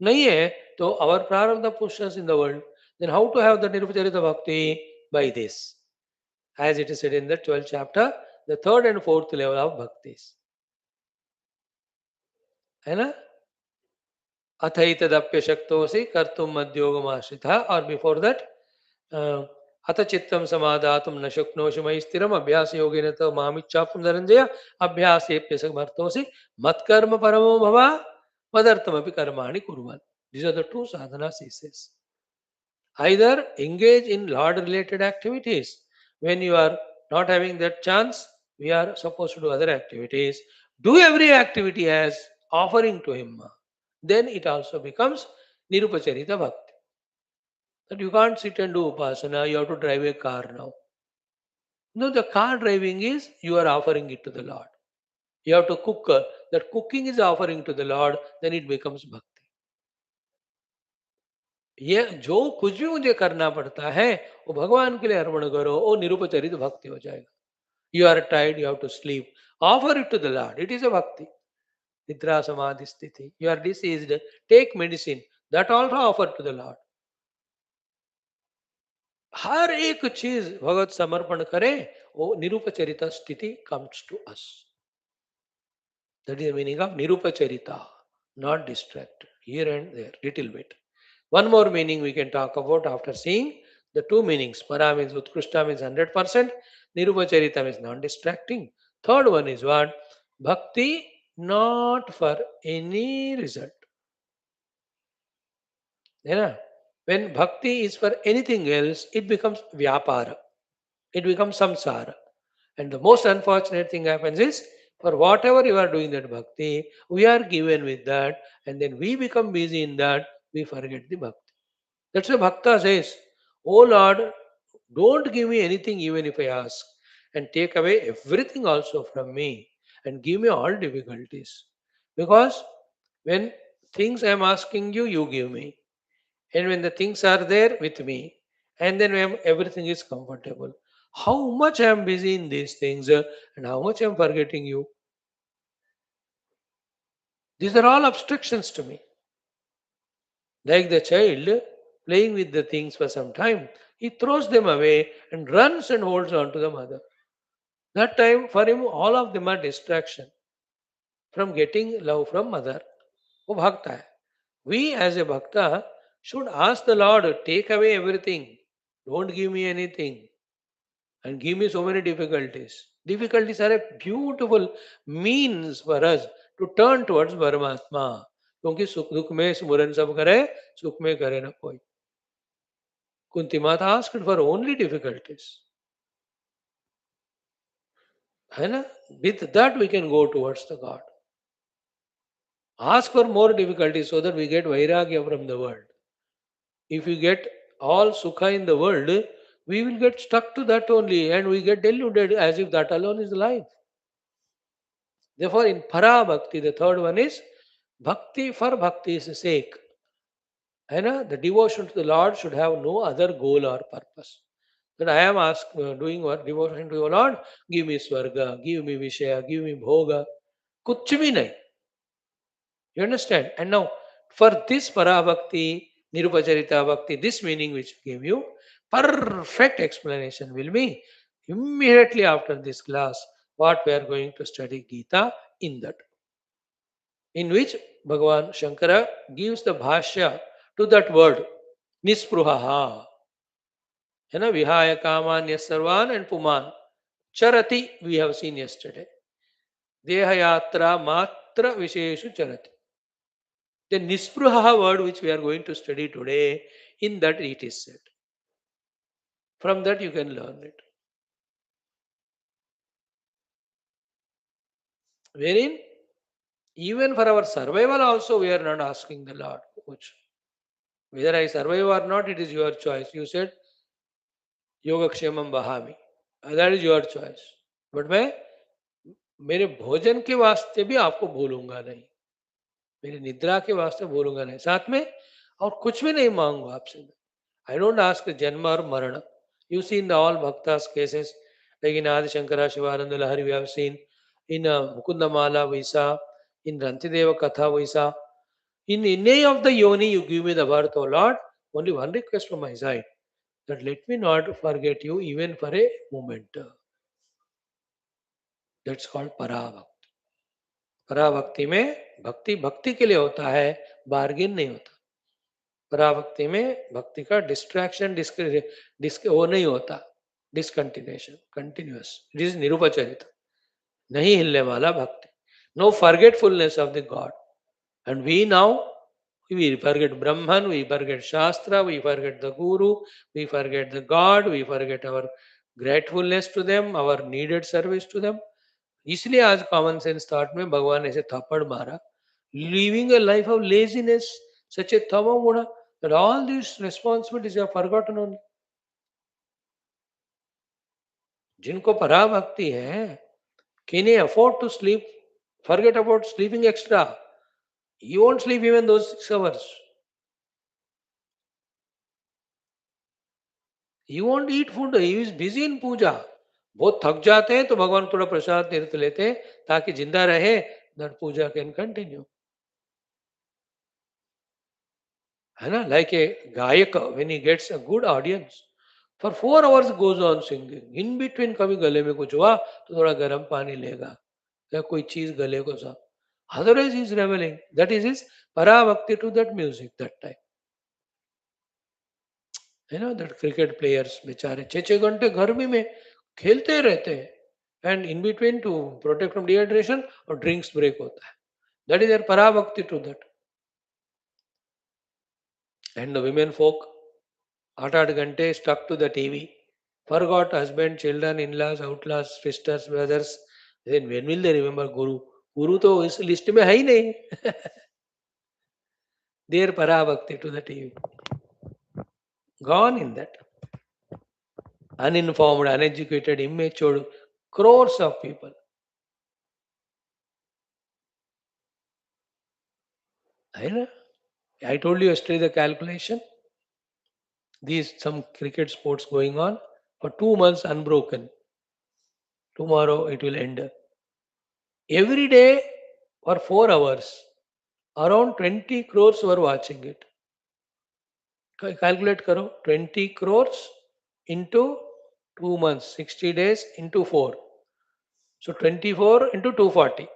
नहीं है तो our prarabdha pushes in the world. Then how to have the nirupacharita bhakti? By this, as it is said in the 12th chapter, the third and fourth level of bhaktis, है ना? अथैतदप्य शक्तोसि कर्तुम मद्योगमाश्रितः, और बिफोर दैट अथ चित्तं समादातुं न शक्नोषि मयि स्थिरम् अभ्यास योगेन तव मामिच्छाप्तुं धनञ्जय अभ्यासेऽप्य समर्थोऽसि मत्कर्म परमो भव मदर्थमपि कर्माणि कुर्वन्. These are the two sadhanas, he says. Either engage in Lord related activities. When you are not having that chance, we are supposed to do other activities. Do every activity as offering to him. Then it also becomes Nirupacharita Bhakti. That you can't sit and do Upasana, you have to drive a car now. No, the car driving is you are offering it to the Lord. You have to cook, that cooking is offering to the Lord, then it becomes Bhakti. ये जो कुछ भी मुझे करना पड़ता है वो भगवान के लिए अर्पण करो, वो निरुपचरित भक्ति हो जाएगा. You are tired, you have to sleep. Offer it to the Lord. It is a bhakti. Nidra samadhi sthiti. You are diseased, take medicine. That also offer to the Lord. हर एक चीज भगवत समर्पण करें, वो निरुपचरिता स्थिति comes to us. That is the meaning of nirupacharita, not distracted. Here and there, little bit. One more meaning we can talk about after seeing the two meanings. Para means Utkrishta means 100%. Nirupacharita means non-distracting. Third one is what? Bhakti not for any result. Yeah. When bhakti is for anything else, it becomes vyapara. It becomes samsara. And the most unfortunate thing happens is, for whatever you are doing that bhakti, we are given with that, and then we become busy in that, we forget the bhakti. That's why Bhakta says, "Oh Lord, don't give me anything even if I ask, and take away everything also from me, and give me all difficulties. Because when things I am asking you, you give me. And when the things are there with me, and then when everything is comfortable, how much I am busy in these things and how much I am forgetting you. These are all obstructions to me. Like the child playing with the things for some time, he throws them away and runs and holds on to the mother. That time for him, all of them are distraction from getting love from mother. वो भक्त है. We as a bhakta should ask the Lord, take away everything. Don't give me anything and give me so many difficulties. Difficulties are a beautiful means for us to turn towards परमात्मा. क्योंकि सुख दुख में स्मरण सब करे, सुख में करे ना कोई. Kunti Mata asked for only difficulties. है ना? With that we can go towards the God. Ask for more difficulties so that we get vairagya from the world. If we get all sukha in the world, we will get stuck to that only and we get deluded as if that alone is life. Therefore, in Parabhakti, the third one is Bhakti for Bhakti's sake. The devotion to the Lord should have no other goal or purpose. That I am doing what devotion to your Lord, give me swarga, give me vishaya, give me bhoga. Kuch bhi nahi. You understand? And now, for this Parabhakti, Nirupacharita Bhakti, this meaning which I gave you, perfect explanation will be immediately after this class what we are going to study Gita in that. In which Bhagavan Shankara gives the bhashya to that word, Nispruhaha. Vihaya Kamanya Sarvan and Puman. Charati, we have seen yesterday. Dehayatra Matra Visheshu Charati. The Nispruha word which we are going to study today, in that it is said. From that you can learn it. Wherein, even for our survival also, we are not asking the Lord. Whether I survive or not, it is your choice. You said, Yogakshemam Bahami. That is your choice. But मैं मेरे भोजन के वास्ते भी आपको भूलूंगा नहीं, मेरी निद्रा के वास्ते भूलूंगा नहीं, साथ में और कुछ भी नहीं मांगूंगा आपसे. I don't ask Janma or Marana. You see in the all Bhaktas cases, Like in Adi Shankara Shivananda Lahari we have seen, in Mukunda Mala we saw, in Rantideva Katha we saw. In any of the yoni you give me the birth, O Lord, only one request from my side, that let me not forget you even for a moment. That's called Parabhakti. पराभक्ति में भक्ति भक्ति के लिए होता है, bargain नहीं होता। पराभक्ति में भक्ति का डिस्ट्रैक्शन वो नहीं होता, डिसकंटिन्यूएशन, कंटिन्यूअस। इट इज निरुपचरित, नहीं हिलने वाला भक्ति। No forgetfulness of the God. And we now we forget Brahman, we forget Shastra, we forget the Guru, we forget the God, we forget our gratefulness to them, our needed service to them. इसलिए आज common sense thought में भगवान ऐसे थप्पड़ मारा, living a life of laziness, such a tamo guna, that all these responsibilities are forgotten only. जिनको पराभक्ति है, can they afford to sleep? Forget about sleeping extra. You won't sleep even those 6 hours. You won't eat food. He is busy in puja. बहुत थक जाते हैं तो भगवान थोड़ा प्रसाद तीर्थ लेते हैं ताकि जिंदा रहे, that puja can continue. है ना? Like a गायक, when he gets a good audience, for 4 hours goes on singing. In between कभी गले में कुछ हुआ तो थोड़ा गर्म पानी लेगा या कोई चीज गले को साफ. Otherwise he is reveling. That is his paravakti to that music that time. You know that cricket players बेचारे 6-6 घंटे गर्मी में खेलते रहते हैं, and in between to protect from dehydration और drinks break होता है. That is their paravakti to that. And the women folk 8-8 घंटे stuck to the TV, forgot husband, children, in-laws, outlaws, sisters, brothers. Then when will they remember Guru? Guru तो इस list में है ही नहीं. Their paravakti to the TV. Gone in that. Uninformed, uneducated, immature, crores of people. है ना? I told you yesterday the calculation. These some cricket sports going on for 2 months unbroken. Tomorrow it will end. Every day for 4 hours, around 20 crores were watching it. Calculate karo, 20 crores into 2 months, 60 days into 4. So 24 into 240.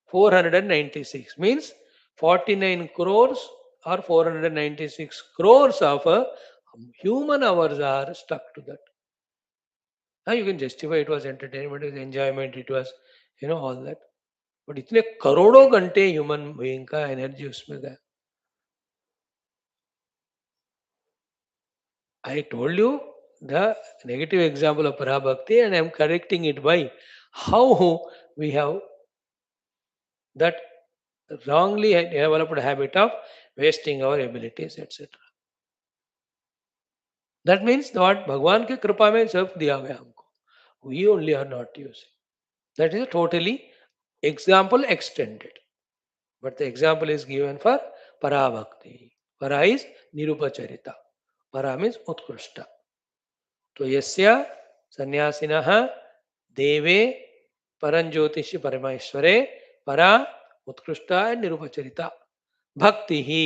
496 means 49 crores or 496 crores of human hours are stuck to that. Now you can justify it was entertainment, it was enjoyment, it was, all that. But इतने करोड़ों घंटे human being का energy उसमें गया. I told you the negative example of Parabhakti and I am correcting it by how we have that wrongly developed habit of wasting our abilities, etc. That means that भगवान की कृपा में सब दिया गया हमको. We only are not using. That is a totally example extended. But the example is given for Parabhakti. Para is Nirupacharita. Para means Utkrishta. तो यस्य सन्यासिनः देवे परंज्योतिषि परमेश्वरे परा उत्कृष्टा निरुपचरिता भक्ति ही.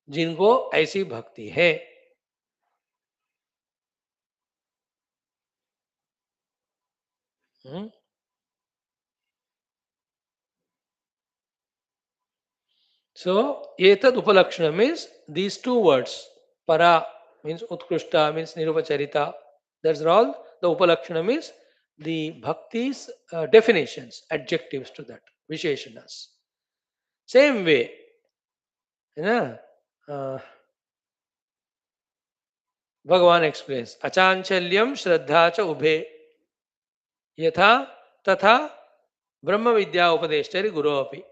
जिनको ऐसी भक्ति है. So etad upalakshana means these two words. Para means utkrishta means nirupacharita. That's all. The upalakshana means the bhakti's definitions, adjectives to that, visheshanas. Same way, भगवान एक्सप्लेन्स अचांचल्यम श्रद्धा च उभे यथा तथा ब्रह्म विद्या उपदेष्टरि गुरु अपि.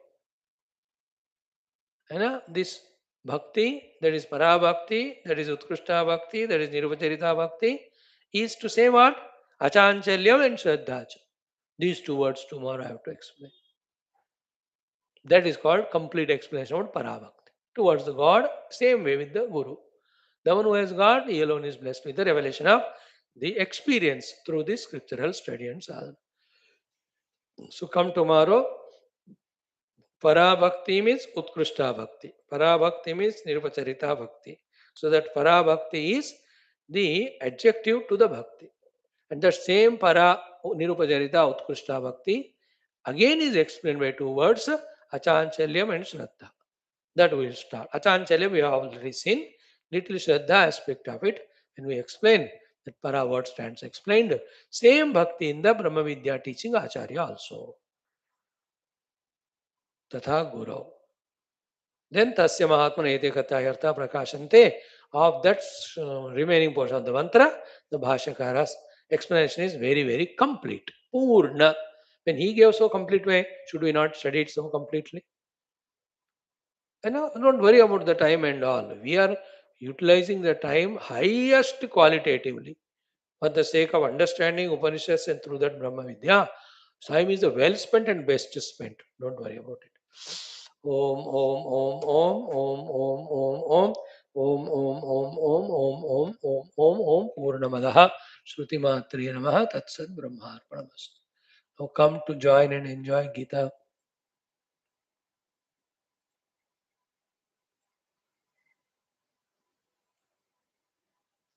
है ना? दिस भक्ति, that is parabhakti, that is utkrishta bhakti, that is nirupacharita bhakti, is to say what? Achanchalyam and shraddha cha. These two words tomorrow I have to explain. That is called complete explanation about parabhakti. Towards the God, same way with the Guru. The one who has got, he alone is blessed with the revelation of the experience through the scriptural study and sadhana. So come tomorrow. Parabhakti means Utkrishta Bhakti. Parabhakti means Nirupacharita Bhakti. So that Parabhakti is the adjective to the Bhakti. And the same Para Nirupacharita Utkrishta Bhakti again is explained by two words, Achanchalyam and Shraddha. That we will start. Achanchalyam we have already seen. Little Shraddha aspect of it. When we explain that Para word stands explained. Same Bhakti in the Brahma Vidya teaching Acharya also. Tatha Guru. Then Tasya Mahatmana Ete Kathayartha Prakashante. Of that remaining portion of the mantra, the Bhashyakara's explanation is very, very complete. Purna. When he gave so complete way, should we not study it so completely? And don't worry about the time and all. We are utilizing the time highest qualitatively for the sake of understanding Upanishads and through that Brahma Vidya. Time is the well spent and best spent. Don't worry about it. Om Om Om Om Om Om Om Om Om Om Om Om Om Om Om Om Purnamadaha Shruti Matre Namaha Tatsad Brahmarpanamastu. Now come to join and enjoy Gita